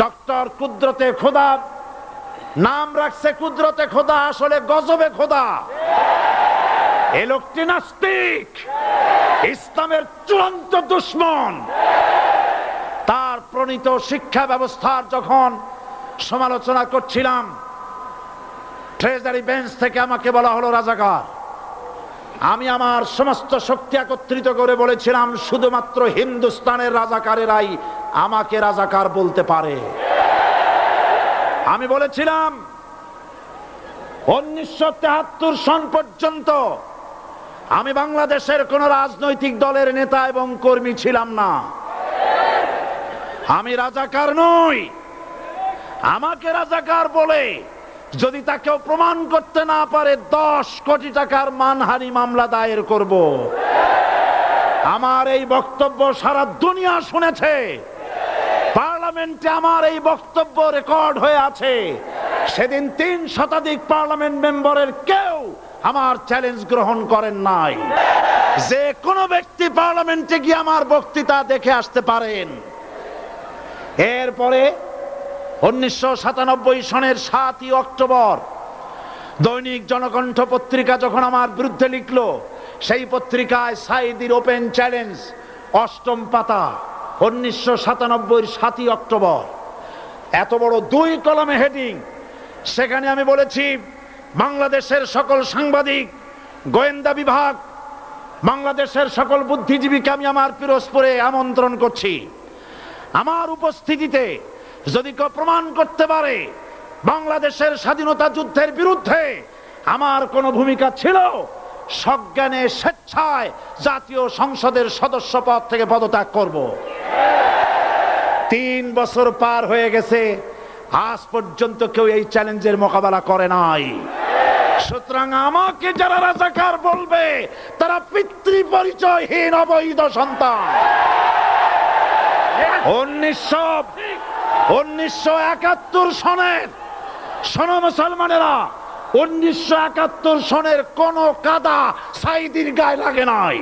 ডক্টর কুদরতে খোদা, নাম রাখছে কুদরতে খোদা, আসলে গজবে খোদা। এই লোকটি নাস্তিক, ইসলামের চূড়ান্ত দুশমন। তার প্রণীত শিক্ষা ব্যবস্থার যখন সমালোচনা করছিলাম, ট্রেজারি বেঞ্চ থেকে আমাকে বলা হলো রাজাকার। আমি আমার সমস্ত শক্তি একত্রিত করে বলেছিলাম শুধুমাত্র হিন্দুস্তানের রাজাকারেরাই আমাকে রাজাকার বলতে পারে। আমি বলেছিলাম 1973 সন পর্যন্ত আমি বাংলাদেশের কোন রাজনৈতিক দলের নেতা এবং কর্মী ছিলাম না। আমি রাজাকার নই। আমাকে রাজাকার বলে যদি তাকেও প্রমাণ করতে না পারে 10 কোটি টাকার মানহানি মামলা দায়ের করব। আমার এই বক্তব্য সারা দুনিয়া শুনেছে। পার্লামেন্টে আমার এই বক্তব্য রেকর্ড হয়ে আছে। সেদিন 3 শতাধিক পার্লামেন্ট মেম্বারের কেউ আমার চ্যালেঞ্জ গ্রহণ করেন নাই। যে কোনো ব্যক্তি পার্লামেন্টে গিয়ে আমার বক্তৃতা দেখে আসতে পারেন। এরপরে 1997 সনের 7ই অক্টোবর দৈনিক জনকণ্ঠ পত্রিকা যখন আমার বিরুদ্ধে লিখলো, সেই পত্রিকায় সাঈদীর ওপেন চ্যালেঞ্জ ৮ম পাতা ১৯৯৭ ৭ই অক্টোবর, এত বড় ২ কলমে হেডিং। সেখানে আমি বলেছি, বাংলাদেশের সকল সাংবাদিক, গোয়েন্দা বিভাগ, বাংলাদেশের সকল বুদ্ধিজীবীকে আমি আমার পিরোজপুরে আমন্ত্রণ করছি। আমার উপস্থিতিতে যদি কেউ প্রমাণ করতে পারে বাংলাদেশের স্বাধীনতা যুদ্ধের বিরুদ্ধে আমার কোনো ভূমিকা ছিল, সজ্ঞানে স্বেচ্ছায় জাতীয় সংসদের সদস্য পদ থেকে পদত্যাগ করব। ৩ বছর পার হয়ে গেছে, আজ পর্যন্ত কেউ এই চ্যালেঞ্জের মোকাবেলা করে নাই। সুতরাং আমাকে যারা রাজাকার বলবে তারা পিতৃ পরিচয়হীন অবৈধ সন্তান। 1971 সনের, শোনো মুসলমানেরা, 1971 সনের কোন কাদা সাঈদীর গায়ে লাগে নাই।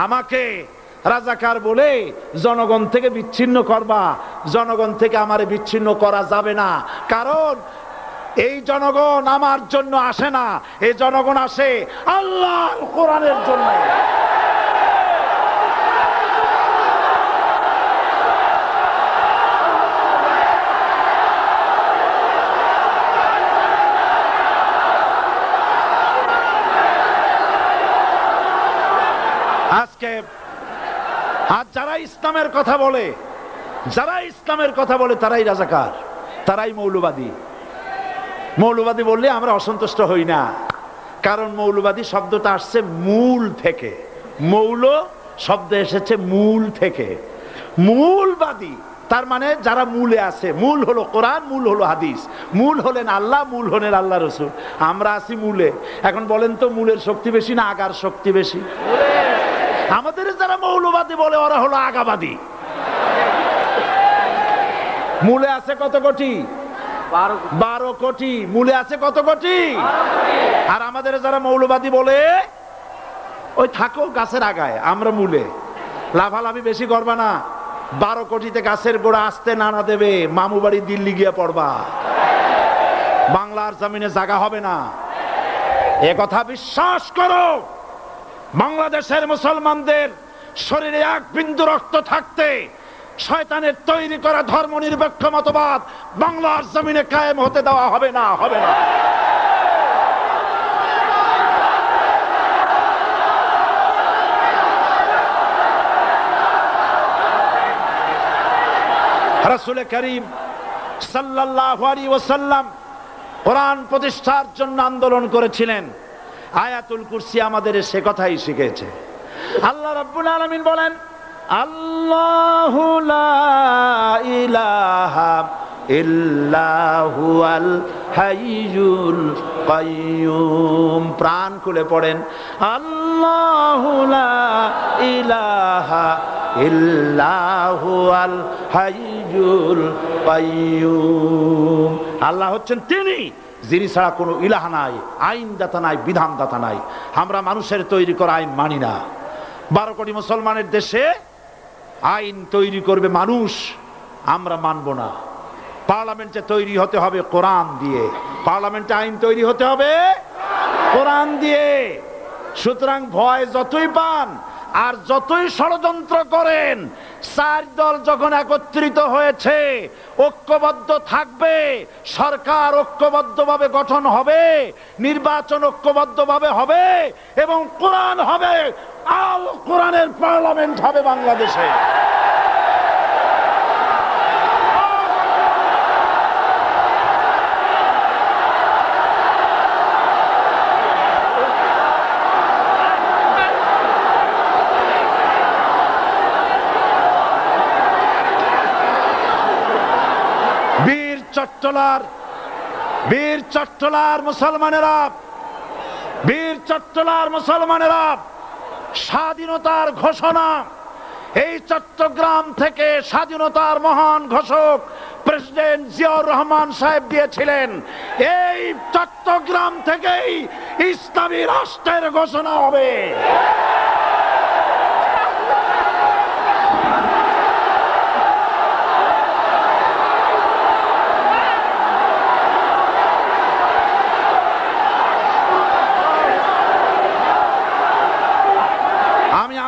আমাকে রাজাকার বলে জনগণ থেকে বিচ্ছিন্ন করবা, জনগণ থেকে আমারে বিচ্ছিন্ন করা যাবে না। কারণ এই জনগণ আমার জন্য আসে না, এই জনগণ আসে আল্লাহর কোরআনের জন্য। আজকে আর যারা ইসলামের কথা বলে, তারাই রাজাকার, তারাই মৌলবাদী। মৌলবাদী বললে আমরা অসন্তুষ্ট হই না, কারণ মৌলবাদী শব্দটা আসছে মূল থেকে। মৌল শব্দ এসেছে মূল থেকে। মূলবাদী তার মানে যারা মূলে আছে। মূল হলো কোরআন, মূল হলো হাদিস, মূল হলেন আল্লাহ, মূল হলেন আল্লাহ রসুল। আমরা আছি মূলে। এখন বলেন তো, মূলের শক্তি বেশি না আগার শক্তি বেশি? আমাদের যারা মৌলবাদী বলে ওরা হলো আগাবাদী। মূলে আছে কত কোটি? 12 কোটি। মূলে আছে কত কোটি? আর আমাদের যারা মৌলবাদী বলে ওই থাকো গাছের আগায়, আমরা মূলে। লাভালাভি বেশি করবা না, 12 কোটিতে গাছের গোড়া আসতে নানা দেবে, মামু বাড়ি দিল্লি গিয়ে পড়বা, বাংলার জমিনে জায়গা হবে না। এ কথা বিশ্বাস করো। বাংলাদেশের মুসলমানদের শরীরে 1 বিন্দু রক্ত থাকতে শয়তানের তৈরি করা ধর্ম নিরপেক্ষ মতবাদ বাংলার জমিনে কায়েম হতে দেওয়া হবে না, হবে না। রাসূল করিম সাল্লাল্লাহু আলাইহি ওয়াসাল্লাম কোরআন প্রতিষ্ঠার জন্য আন্দোলন করেছিলেন। আয়াতুল কুরসি আমাদের সে কথাই শিখেছে। আল্লাহ রাব্বুল আলামিন বলেন, আল্লাহু লা ইলাহা ইল্লা হুয়াল হাইয়ুল কাইয়্যুম। প্রাণ খুলে পড়েন, আল্লাহু লা ইলাহা ইল্লা হুয়াল হাইয়ুল কাইয়্যুম। আল্লাহ হচ্ছেন তিনি, যিনি ছাড়া কোনো ইলাহা নাই, আইনদাতা নাই, বিধানদাতা নাই। আমরা মানুষের তৈরি করা আইন মানি না। 12 কোটি মুসলমানের দেশে আইন তৈরি করবে মানুষ, আমরা মানব না। পার্লামেন্টে তৈরি হতে হবে কোরআন দিয়ে, পার্লামেন্টে আইন তৈরি হতে হবে কোরআন দিয়ে। সুতরাং ভয় যতই পান আর যতই ষড়যন্ত্র করেন, 4 দল যখন একত্রিত হয়েছে, ঐক্যবদ্ধ থাকবে, সরকার ঐক্যবদ্ধভাবে গঠন হবে, নির্বাচন ঐক্যবদ্ধভাবে হবে এবং কোরআন হবে, আল কোরআনের পার্লামেন্ট হবে বাংলাদেশে। বীর চট্টলার মুসলমানেরা স্বাধীনতার ঘোষণা, এই চট্টগ্রাম থেকে স্বাধীনতার মহান ঘোষক প্রেসিডেন্ট জিয়াউর রহমান সাহেব দিয়েছিলেন। এই চট্টগ্রাম থেকেই ইসলামী রাষ্ট্রের ঘোষণা হবে।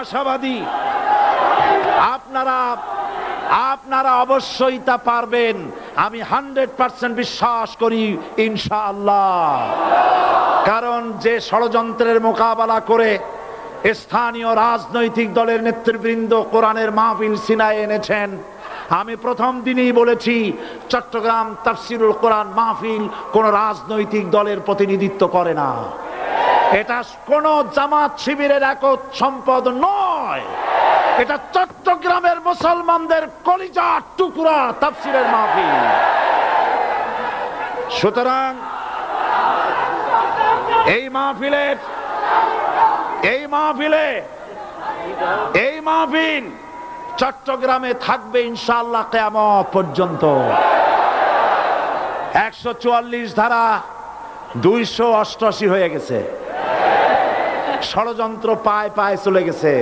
আশাবাদী আপনারা অবশ্যই তা পারবেন। আমি 100% বিশ্বাস করি ইনশাআল্লাহ। কারণ যে ষড়যন্ত্রের মোকাবেলা করে স্থানীয় রাজনৈতিক দলের নেতৃবৃন্দ কোরআনের মাহফিল সিনায় এনেছেন, আমি প্রথম দিনই বলেছি চট্টগ্রাম তাফসিরুল কোরআন মাহফিল কোন রাজনৈতিক দলের প্রতিনিধিত্ব করে না। এটা কোন জামাত শিবিরের একক সম্পদ নয়, এটা চট্টগ্রামের মুসলমানদের কলিজার টুকরা তাফসিরের মাহফিল। সুতরাং এই মাহফিল চট্টগ্রামে থাকবে ইনশাআল্লাহ কিয়ামত পর্যন্ত। 144 ধারা 288 হয়ে গেছে, ষড়যন্ত্র পায় পায় চলে গেছে।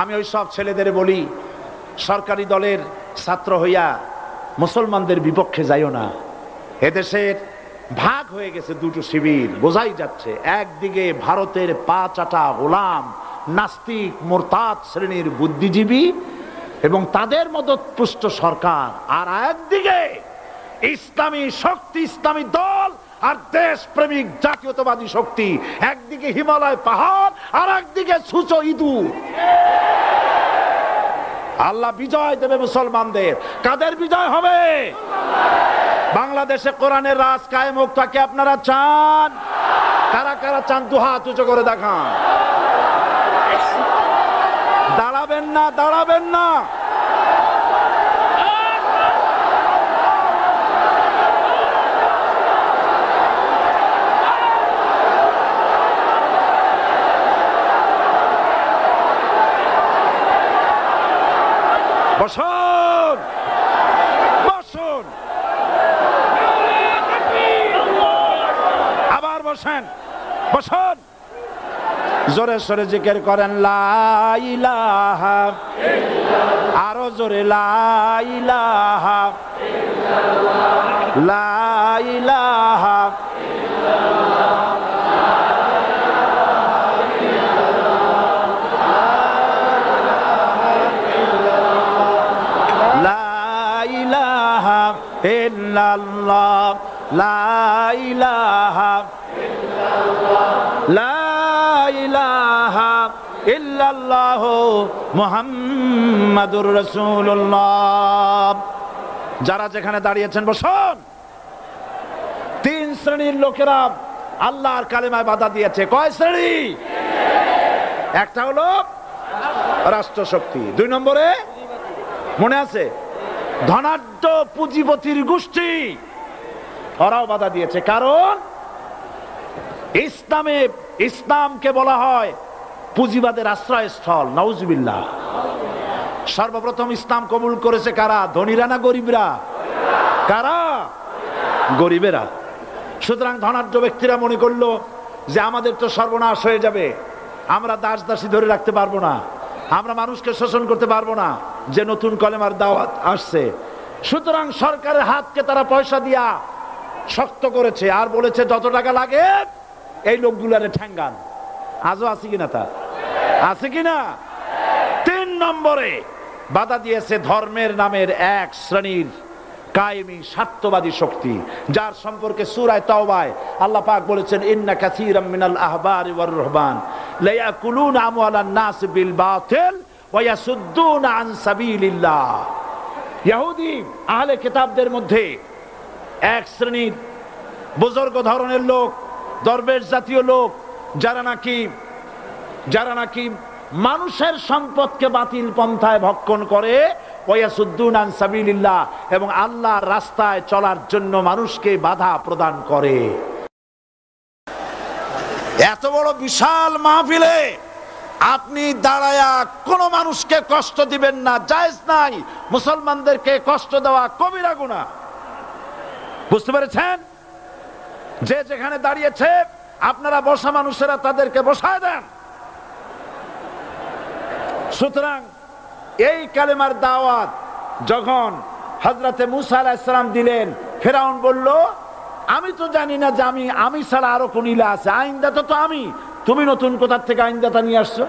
আমি ওই সব ছেলেদের বলি, সরকারি দলের ছাত্র হইয়া মুসলমানদের বিপক্ষে যাইও না। এদেশের ভাগ হয়ে গেছে দুটো শিবির, বোঝাই যাচ্ছে। একদিকে ভারতের পা চাটা গোলাম নাস্তিক মোরতাদ শ্রেণীর বুদ্ধিজীবী এবং তাদের মদতপুষ্ট সরকার, আর একদিকে ইসলামী শক্তি, ইসলামী দল আর দেশ প্রেমিক জাতীয়তাবাদী শক্তি। একদিকে হিমালয় পাহাড় আর একদিকে সূচো ইঁদুর। আল্লাহ বিজয় দেবে মুসলমানদের। কাদের বিজয় হবে? বাংলাদেশে কোরআনের রাজ কায়েম হোক, তাকে আপনারা চান? কারা কারা চান দুহাত উঁচু করে দেখান। দাঁড়াবেন না, দাঁড়াবেন না। বসুন, বসুন, আবার বসেন, বসুন। জোরে সোরে জিকির করেন লা ইলাহা ইল্লাল্লাহ, আরো জোরে লা ইলাহা ইল্লাল্লাহ, লা ইলাহা ইল্লাল্লাহ, ইল্লাল্লাহ, লা ইলাহা ইল্লাল্লাহ, লা ইলাহা ইল্লাল্লাহ মুহাম্মাদুর রাসূলুল্লাহ। যারা যেখানে দাঁড়িয়েছেন বসুন। 3 শ্রেণীর লোকেরা আল্লাহর কালেমায় বাধা দিয়েছে। কয় শ্রেণী? একটা হলো রাষ্ট্রশক্তি, 2 নম্বরে মনে আছে ধনাঢ্য পুঁজিপতির গোষ্ঠী, ওরাও বাধা দিয়েছে। কারণ ইসলামকে বলা হয় পুঁজিবাদের আশ্রয়স্থল। নাউজুবিল্লাহ। সর্বপ্রথম ইসলাম কবুল করেছে কারা? ধনীরা না গরিবরা? কারা? গরিবেরা। সুতরাং ধনাঢ্য ব্যক্তিরা মনে করলো যে আমাদের তো সর্বনাশ হয়ে যাবে, আমরা দাস দাসী ধরে রাখতে পারবো না, আমরা মানুষকে শোষণ করতে পারবো না, যে নতুন কলেমার দাওয়াত আসছে। সুতরাং সরকারের হাতকে তারা পয়সা দিয়া শক্ত করেছে আর বলেছে যত টাকা লাগে এই লোকগুলারে ঠ্যাঙ্গান। আজও আছে কিনা? তা আছে কিনা? 3 নম্বরে বাধা দিয়েছে ধর্মের নামের এক শ্রেণীর কায়েমি স্বার্থবাদী শক্তি, যার সম্পর্কে সূরা তাওবায় আল্লাহ পাক বলেছেন ইন্না কাসীরাম মিনাল আহবারি ওয়ার রুহবান লা ইয়াকুলুনা আমওয়ালান নাস বিল বাতিল ওয়া ইয়াসুদ্দুনা আন সাবিলিল্লাহ। ইহুদি আহলে কিতাবদের মধ্যে এক শ্রেণীর বুজুর্গ ধরনের লোক, দরবেশ জাতীয় লোক, যারা নাকি মানুষের সম্পদকে বাতিল পন্থায় ভক্ষণ করে, ওয়াসুদ্দুনা আন সাবিলিল্লাহ, এবং আল্লাহর রাস্তায় চলার জন্য মানুষকে বাধা প্রদান করে। এত বড় বিশাল মাহফিলে আপনি দাঁড়ায়া কোন মানুষকে কষ্ট দিবেন না, জায়েজ নাই। মুসলমানদেরকে কষ্ট দেওয়া কবিরা গুনাহ। বুঝতে পেরেছেন? যে যেখানে দাঁড়িয়েছে আপনারা বসা মানুষেরা তাদেরকে বসায় দেন। সুতরাং এই কালেমার দাওয়াত যখন হযরতে মুসা আলাইহিস সালাম দিলেন, ফেরাউন বলল আমি তো জানি না যে আমি ছাড়া আরো কোন ইলাহ আছে, আইনদাতা তো আমি, তুমি নতুন কোথা থেকে আইনদাতা নিয়ে আসছো?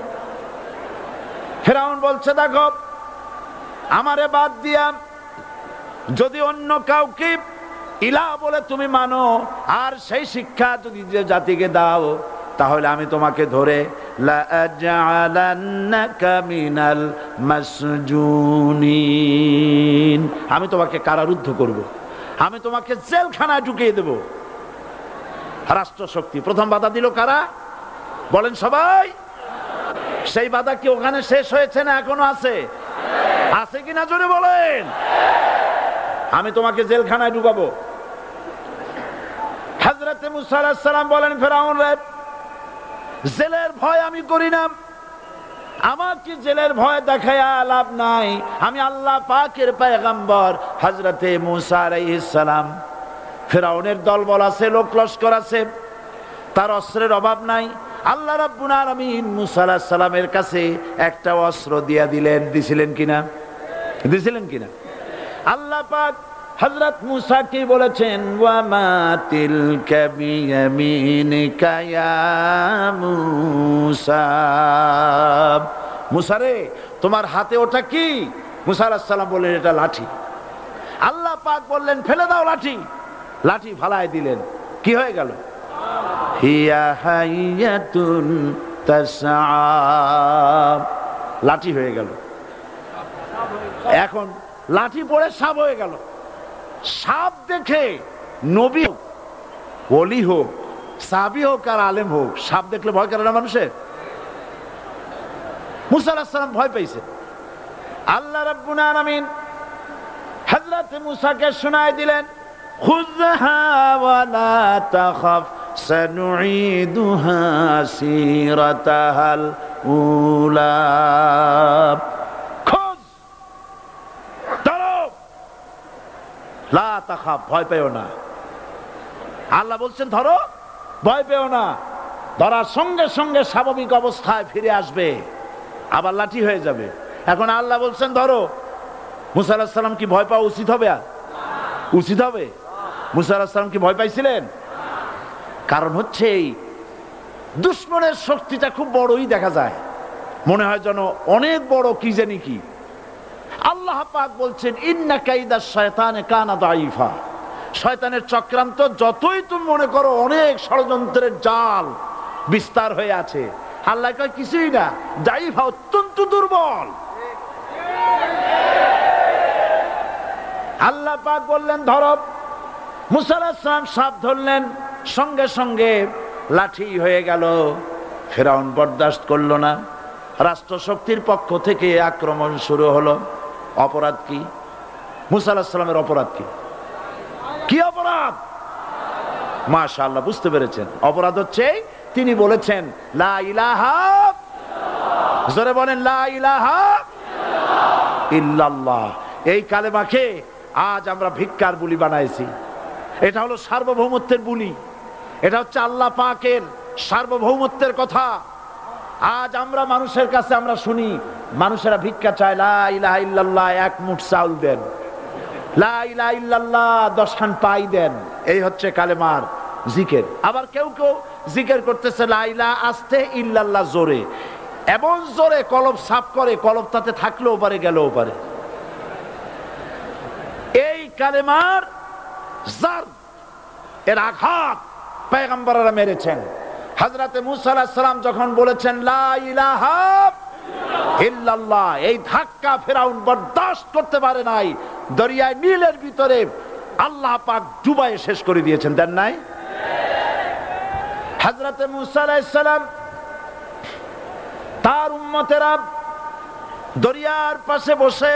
ফেরাউন বলছে, দেখো আমারে বাদ দিয়া যদি অন্য কাউকে ইলাহ বলে তুমি মানো আর সেই শিক্ষা যদি যে জাতিকে দাও, তাহলে আমি তোমাকে ধরে লাআজআলান্নাকা মিনাল মাসজুনিন, আমি তোমাকে কারারুদ্ধ করব, আমি তোমাকে জেলখানায় ঢুকিয়ে দেব। রাষ্ট্রশক্তি প্রথম বাধা দিল কারা? বলেন সবাই। সেই বাধা কি ওখানে শেষ হয়েছে না এখনো আছে? আছে কিনা জোরে বলেন। আমি তোমাকে জেলখানায় ঢুকাবো। হযরতে মুসা আলাইহিস সালাম বলেন, ফেরাউন রে, জেলের ভয় আমি করি না, আমাকে জেলের ভয় দেখায়া লাভ নাই, আমি আল্লাহ পাকের পয়গম্বর হযরতে মুসা আলাইহিস সালাম। ফেরাউনের দলবল আছে, লোক লস্কর আছে, তার অস্ত্রের অভাব নাই। আল্লাহ রাব্বুল আলামিন মুসা আলাইহিস সালামের কাছে একটা অস্ত্র দিয়া দিলেন। দিছিলেন কিনা? দিছিলেন কিনা? আল্লাহ পাক হযরত মুসা কি বলেছেন, ওয়া মা তিলকা বিয়ামিনিকা ইয়া মুসা, মুসা রে তোমার হাতে ওটা কি? মুসা আলাইহিস সালাম বললেন, এটা লাঠি। আল্লাহ পাক বললেন, ফেলে দাও লাঠি। লাঠি ফালায় দিলেন, কি হয়ে গেল? হিয়া হাইয়াতুন তাসআ, লাঠি হয়ে গেল। এখন লাঠি পড়ে সাপ হয়ে গেল। সাপ দেখে নবী হোক, ওলি হোক, সাহাবী হোক আর আলেম হোক, সাপ দেখলে ভয় করে না মানুষের? মুসা আলাইহিস সালাম ভয় পেয়েছে। আল্লাহ রাব্বুল আলামিন হযরত মুসাকে শোনায় দিলেন, খুযহা ওয়া লা তাখাফ সানুঈদুহা সিরাতাহাল উলা, লা তাখাফ, ভয় পেও না। আল্লাহ বলছেন ধরো, ভয় পেও না। ধরার সঙ্গে সঙ্গে স্বাভাবিক অবস্থায় ফিরে আসবে, আবার লাঠি হয়ে যাবে। এখন আল্লাহ বলছেন ধরো। মুসা আলাইহিস সালাম কি ভয় পাওয়া উচিত হবে? উচিত হবে? মুসা আলাইহিস সালাম কি ভয় পাইছিলেন? কারণ হচ্ছে এই দুশমনের শক্তিটা খুব বড়ই দেখা যায়, মনে হয় যেন অনেক বড়, কি জানি কি। আল্লাহ পাক বলছেন, ইন্না কাইদাশ শায়তানে কানা দাঈফা, শয়তানের চক্রান্ত যতই তুমি মনে করো অনেক ষড়যন্ত্রের জাল বিস্তার হয়ে আছে, আল্লাহ কয় কিছুই না, দাঈফা, অত্যন্ত দুর্বল। আল্লাহ পাক বললেন ধরো। মুসা আলাইহিস সালাম সাপ ধরলেন, সঙ্গে সঙ্গে লাঠি হয়ে গেল। ফেরাউন বরদাস্ত করলো না, রাষ্ট্রশক্তির পক্ষ থেকে আক্রমণ শুরু হলো। অপরাধ কি? মুসা আলাইহিস সালামের অপরাধ কি? কি অপরাধ? মাশাআল্লাহ, বুঝতে পেরেছেন। অপরাধ হচ্ছে তিনি বলেছেন লা ইলাহা, জোরে বলেন লা ইলাহা ইল্লাল্লাহ। এই কালেমাকে আজ আমরা ভিক্ষার বুলি বানাইছি। এটা হলো সার্বভৌমত্বের বুলি, এটা হচ্ছে আল্লাহ পাকের সার্বভৌমত্বের কথা। আজ আমরা মানুষের কাছে আমরা শুনি, মানুষেরা ভিক্ষা চায়, লা ইলাহা ইল্লাল্লাহ, এক মুঠ চাউল দেন, লা ইলাহা ইল্লাল্লাহ 10 খান পাই দেন। এই হচ্ছে কালেমার জিকির। আবার কেউ কেউ জিকির করতেছে লা ইলাহা আস্তে, ইল্লাল্লাহ জোরে, এমন জোরে কলব সাফ করে, কলব তাতে থাকলেও পারে গেলেও পারে। এই কালেমার জার, এর আঘাত পয়গম্বররা মেরেছেন। হযরতে মুসা আলাইহিস সালাম যখন বলেছেন লা ইলাহা ইল্লাল্লাহ, এই ধাক্কা ফেরাউন বরদাস্ত করতে পারে নাই। দরিয়ায় নীলের ভিতরে আল্লাহ পাক ডুবাইয়ে শেষ করে দিয়েছেন, দেন নাই? হযরতে মুসা আলাইহিস সালাম, তার উম্মতেরা দরিয়ার পাশে বসে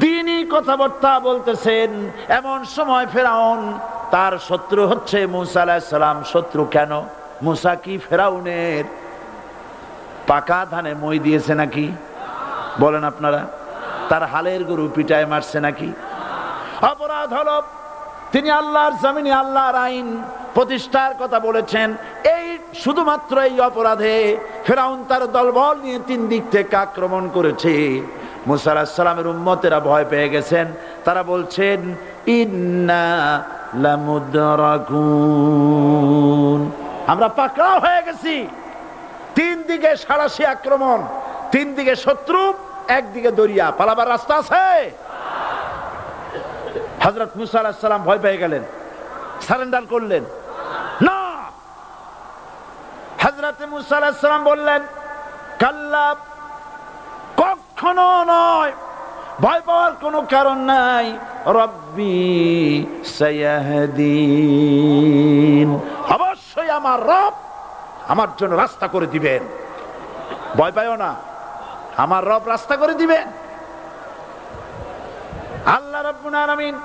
দ্বীনি কথাবার্তা বলতেছেন। এমন সময় ফেরাউন, তার শত্রু হচ্ছে মুসা আলাইহিস সালাম। শত্রু কেন? মুসা কি ফেরাউনের পাকা ধানে মই দিয়েছে নাকি? বলেন আপনারা। তার হালের গরু পিটায় মারছে নাকি? অপরাধ হলো তিনি আল্লাহর জমিনে আল্লাহর আইন প্রতিষ্ঠার কথা বলেছেন। এই শুধুমাত্র এই অপরাধে ফেরাউন তার দলবল নিয়ে 3 দিক থেকে আক্রমণ করেছে। মুসা আলাইহিস সালামের উম্মতেরা ভয় পেয়ে গেছেন। তারা বলছেন ইন্না লামুদরাকুন, আমরা পাকড়াও হয়ে গেছি, তিন দিকে সাঁড়াশি আক্রমণ, তিন দিকে শত্রু, একদিকে দরিয়া, পালাবার রাস্তা আছে? হযরত মুসা আলাইহিস সালাম ভয় পেয়ে গেলেন, সারেন্ডার করলেন না। হযরত মুসা আলাইহিস সালাম বললেন, কাল্লা, কখনো নয়, ভয় পাওয়ার কোনো কারণ নাই। রব্বি সায়াহদিন, অবশ্যই আমার রব আমার জন্য রাস্তা করে দিবেন। ভয় পাইও না, আমার রব রাস্তা করে দিবেন। আল্লাহ রাব্বুল আলামিন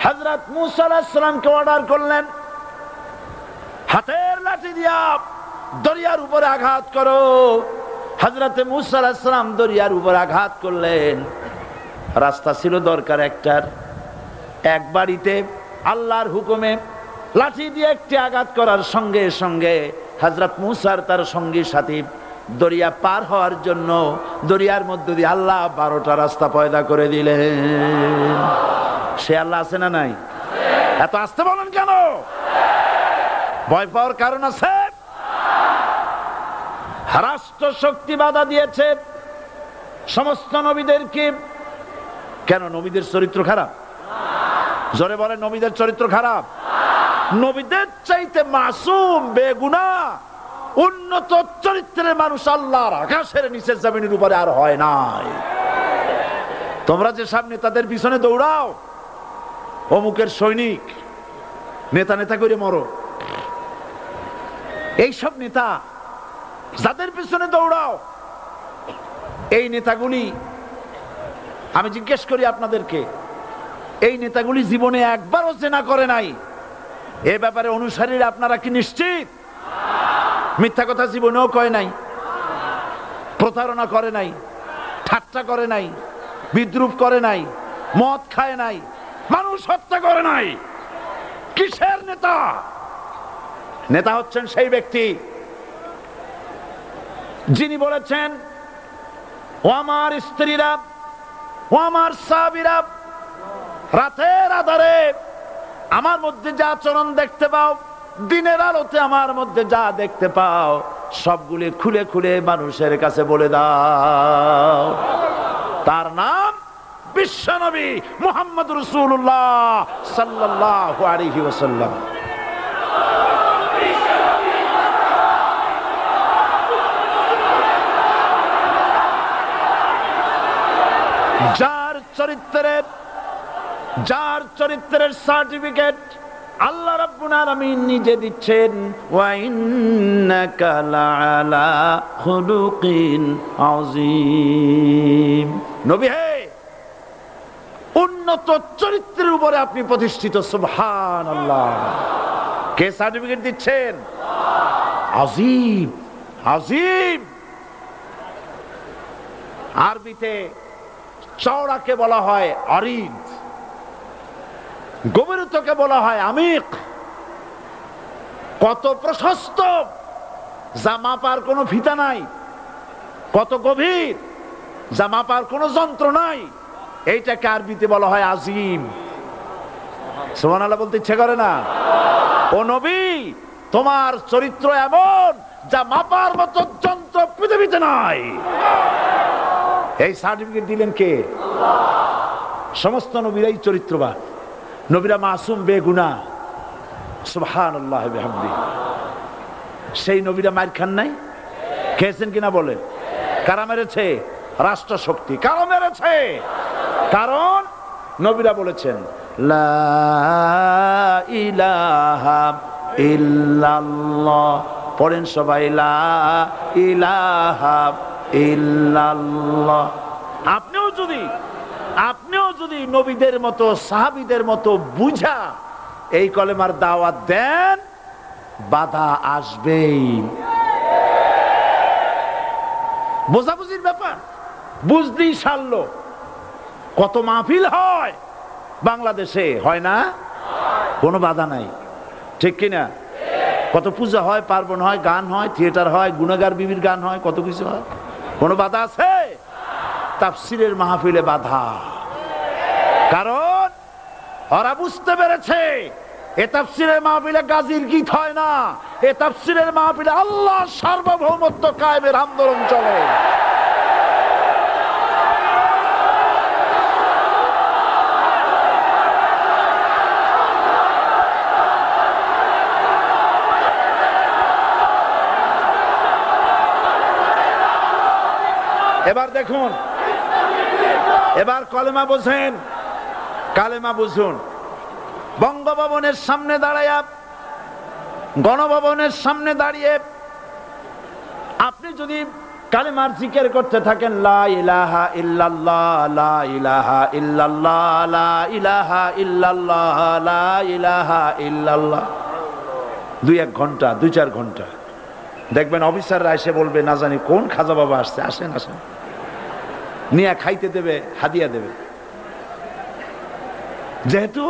হযরত মুসা আলাইহিস সালামকে অর্ডার করলেন, হাতের লাঠি দিয়া দরিয়ার উপরে আঘাত করো। হযরত মুসা আলাইহিস সালাম দরিয়ার উপর আঘাত করলেন। রাস্তা ছিল দরকার একটার, এক বাড়িতে আল্লাহর হুকুমে লাঠি দিয়ে একটি আঘাত করার সঙ্গে সঙ্গে হযরত মুসার তার সঙ্গী সাথী দরিয়া পার হওয়ার জন্য দরিয়ার মধ্য দিয়ে আল্লাহ 12টা রাস্তা পয়দা করে দিলেন। সে আল্লাহ আছে না নাই? এত আসতে বলেন কেন? ভয় পাওয়ার কারণ আছে? রাষ্ট্র শক্তি বাধা দিয়েছে সমস্ত নবীদেরকে। কেন? নবীদের চরিত্র খারাপ? জোরে বলেন, নবীদের চরিত্র খারাপ? নবীদের চাইতে মাসুম, বেগুনাহ, উন্নত চরিত্রের মানুষ আল্লাহর আকাশের নিচে জমিনের উপরে আর হয় নাই। তোমরা যে সব নেতাদের পিছনে দৌড়াও, অমুকের সৈনিক, নেতা নেতা করে মরো, এইসব নেতা যাদের পিছনে দৌড়াও, এই নেতাগুলি, আমি জিজ্ঞেস করি আপনাদেরকে, এই নেতাগুলি জীবনে একবারও জেনা করে নাই। এ ব্যাপারে অনুসারীরা আপনারা কি নিশ্চিত? মিথ্যা কথা জীবনেও কয় নাই, প্রতারণা করে নাই, ঠাট্টা করে নাই, বিদ্রুপ করে নাই, মদ খায় নাই, মানুষ হত্যা করে নাই। কিসের নেতা? নেতা হচ্ছেন সেই ব্যক্তি যিনি বলেছেন, ও আমার স্ত্রীরা, ও আমার সাহাবীরা, রাতের আধারে আমার মধ্যে যা আচরণ দেখতে পাও, দিনের আলোতে আমার মধ্যে যা দেখতে পাও, সবগুলি খুলে খুলে মানুষের কাছে বলে দাও। তার নাম বিশ্বনবী মুহাম্মদ রাসূলুল্লাহ সাল্লাল্লাহু আলাইহি ওয়াসাল্লাম। যার চরিত্রের সার্টিফিকেট আল্লাহ রাব্বুল আলামিন নিজে দিচ্ছেন, ওয়া ইন্নাকা লাআলা খুলুকিন আযীম। নবী হে, উন্নত চরিত্রের উপরে আপনি প্রতিষ্ঠিত। সুবহানাল্লাহ। কে সার্টিফিকেট দিচ্ছেন? আযীম, আযীম। আরবিতে চওড়াকে বলা হয় আরিদ, গভীরতাকে বলা হয় আমিক। কত প্রশস্ত, যা মাপার কোনো ফিতা নাই, কত গভীর, যা মাপার কোনো যন্ত্র নাই, এইটাকে আরবিতে বলা হয় আজিম। সুবহানাল্লাহ বলতে ইচ্ছে করে না? ও নবী, তোমার চরিত্র এমন যা মাপার মতো যন্ত্র পৃথিবীতে নাই। এই সার্টিফিকেট দিলেন কে? সমস্ত নবীরাই চরিত্রবান, নবীরা মাসুম, বেগুনাহ। সুবহানাল্লাহ বিহামদিহি। সেই নবীরা মার খান নাই? খেয়েছেন কিনা বলেন? কারা মেরেছে? রাষ্ট্র শক্তি। কারা মেরেছে? কারণ নবীরা বলেছেন, লা ইলাহা ইল্লাল্লাহ। পড়েন সবাই, লা ইলাহা ইল্লাল্লাহ। আপনিও যদি নবীদের মতো, সাহাবীদের মতো বুঝা এই কলেমার দাওয়াত দেন, বাধা আসবেই। বোঝাবুঝির ব্যাপার, বুঝতেই সারলো। কত মাহফিল হয় বাংলাদেশে, হয় না? কোনো বাধা নাই, ঠিক কিনা? কত পূজা হয়, পার্বণ হয়, গান হয়, থিয়েটার হয়, গুনাহগার বিবির গান হয়, কত কিছু হয়। কোনো বাধা আছে? তাফসীরের মাহফিলে বাধা। কারণ ওরা বুঝতে পেরেছে এ তাফসীরের মাহফিলে গাজীর গীত হয় না, এ তাফসীরের মাহফিলে আল্লাহর সার্বভৌমত্ব কায়েমের আন্দোলন চলে। এবার দেখুন, এবার কলেমা বোঝেন, কালেমা বুঝুন। বঙ্গভবনের সামনে দাঁড়ায়া, গণভবনের সামনে দাঁড়িয়ে আপনি যদি কালেমার জিকির করতে থাকেন, লা ইলাহা ইল্লাল্লাহ, লা ইলাহা ইল্লাল্লাহ, লা ইলাহা ইল্লাল্লাহ, লা ইলাহা ইল্লাল্লাহ, 2-1 ঘন্টা, 2-4 ঘন্টা দেখবেন অফিসাররা এসে বলবে, না জানি কোন খাজা বাবা আসছে, আসেন আসেন, নিয়ে খাইতে দেবে, হাদিয়া দেবে। যেহেতু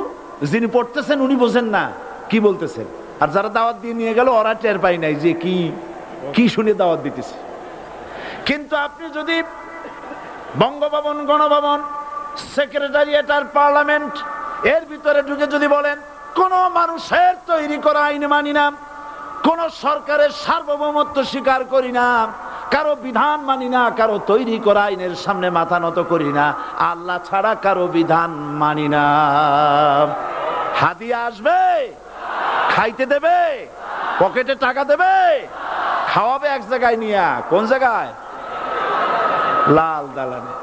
যিনি পড়তেছেন উনি বোঝেন না কি বলতেছেন, আর যারা দাওয়াত দিয়ে নিয়ে গেল ওরা টের পায় নাই যে কি কি শুনে দাওয়াত দিতেছে। কিন্তু আপনি যদি বঙ্গভবন, গণভবন, সেক্রেটারিয়েট আর পার্লামেন্ট এর ভিতরে ঢুকে যদি বলেন, কোন মানুষের তৈরি করা আইন মানি না, কোন সরকারের সার্বভৌমত্ব স্বীকার করি না, কারো বিধান মানি না, কারো তৈরি করা আইনের সামনে মাথা নত করি না, আল্লাহ ছাড়া কারো বিধান মানি না, হাদিয়া আসবে, খাইতে দেবে, পকেটে টাকা দেবে, খাওয়াবে এক জায়গায় নিয়ে, কোন জায়গায়? লাল দালানে।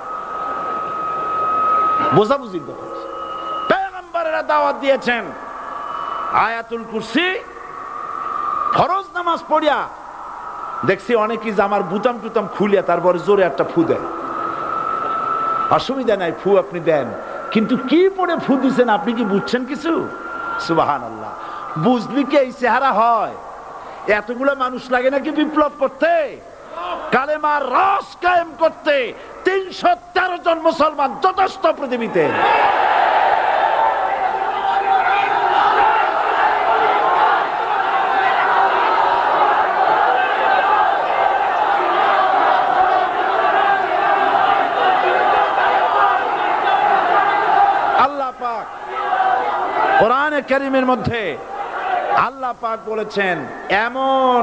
বোঝাবুঝির ব্যাপার। পয়গম্বরেরা দাওয়াত দিয়েছেন আয়াতুল কুরসি ফরজ নামাজ পড়িয়া, দেখছি অনেকেই জামার বুতাম টুতাম খুলিয়া তারপরে জোরে একটা ফু দেয়। অসুবিধা নাই, ফু আপনি দেন, কিন্তু কি পড়ে ফু দিচ্ছেন আপনি কি বুঝছেন কিছু? সুবহানাল্লাহ। বুঝলি কি এই চেহারা হয়? এতগুলো মানুষ লাগে নাকি বিপ্লব করতে, কালেমার রস কায়েম করতে? 313 জন মুসলমান যথেষ্ট পৃথিবীতে। কোরআনে কারীমের মধ্যে আল্লাহ পাক বলেছেন, এমন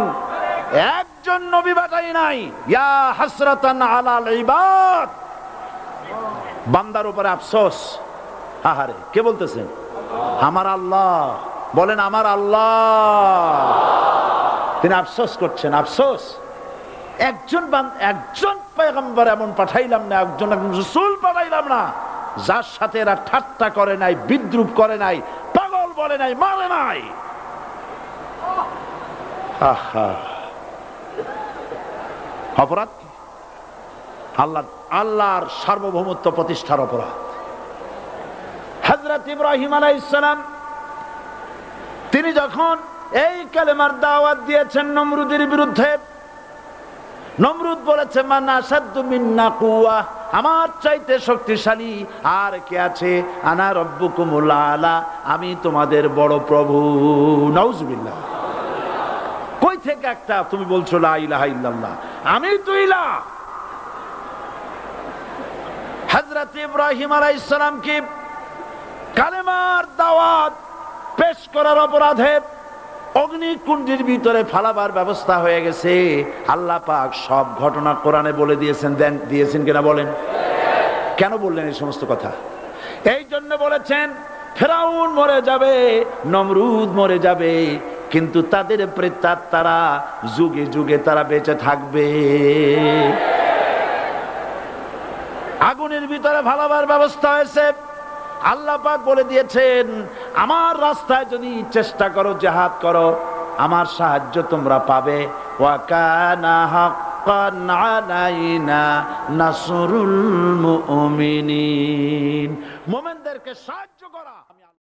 একজন নবী পাঠাই নাই, ইয়া হাসরাতান আলাল ইবাদ, বান্দার উপরে আফসোস। আহারে, কে বলতেছেন? আমার আল্লাহ। বলেন আমার আল্লাহ, তিনি আফসোস করছেন। আফসোস, একজন পয়গম্বর এমন পাঠাইলাম না, একজন রাসূল পাঠাইলাম না যার সাথে এরা ঠাট্টা করে নাই, বিদ্রুপ করে নাই, পাগল বলে নাই, মারে নাই। অপরাধ আল্লাহর সার্বভৌমত্ব প্রতিষ্ঠার অপরাধ। হযরত ইব্রাহিম আলাইহিস সালাম তিনি যখন এই কালেমার দাওয়াত দিয়েছেন নমরুদের বিরুদ্ধে, নমরুদ বলেছে, মান আসাদ্দু মিন্না কুওয়া, আমার চাইতে শক্তিশালী আর কে আছে? আনা রব্বুকুমুল আলা, আমি তোমাদের বড় প্রভু। নাউজুবিল্লাহ। কই থেকে একটা তুমি বলছো লা ইলাহা ইল্লাল্লাহ, আমি তো ইলাহ। হযরত ইব্রাহিম আলাইহিস সালাম কি কালেমার দাওয়াত পেশ করার অপরাধে অগ্নিকুণ্ডের ভিতরে ফালাবার ব্যবস্থা হয়ে গেছে। আল্লাহ পাক সব ঘটনা কোরআনে বলে দিয়েছেন কিনা বলেন? কেন বললেন এই সমস্ত কথা? এই জন্য বলেছেন, ফেরাউন মরে যাবে, নমরুদ মরে যাবে, কিন্তু তাদের প্রেতাত্মারা যুগে যুগে তারা বেঁচে থাকবে। আগুনের ভিতরে ফালাবার ব্যবস্থা হয়েছে। আল্লাহ পাক বলে দিয়েছেন, আমার রাস্তায় যদি চেষ্টা করো, জিহাদ করো, আমার সাহায্য তোমরা পাবে। ওয়া কানা হাক্কান আলাইনা নাসরুল মুমিনিন, মুমিনদেরকে সাহায্য করা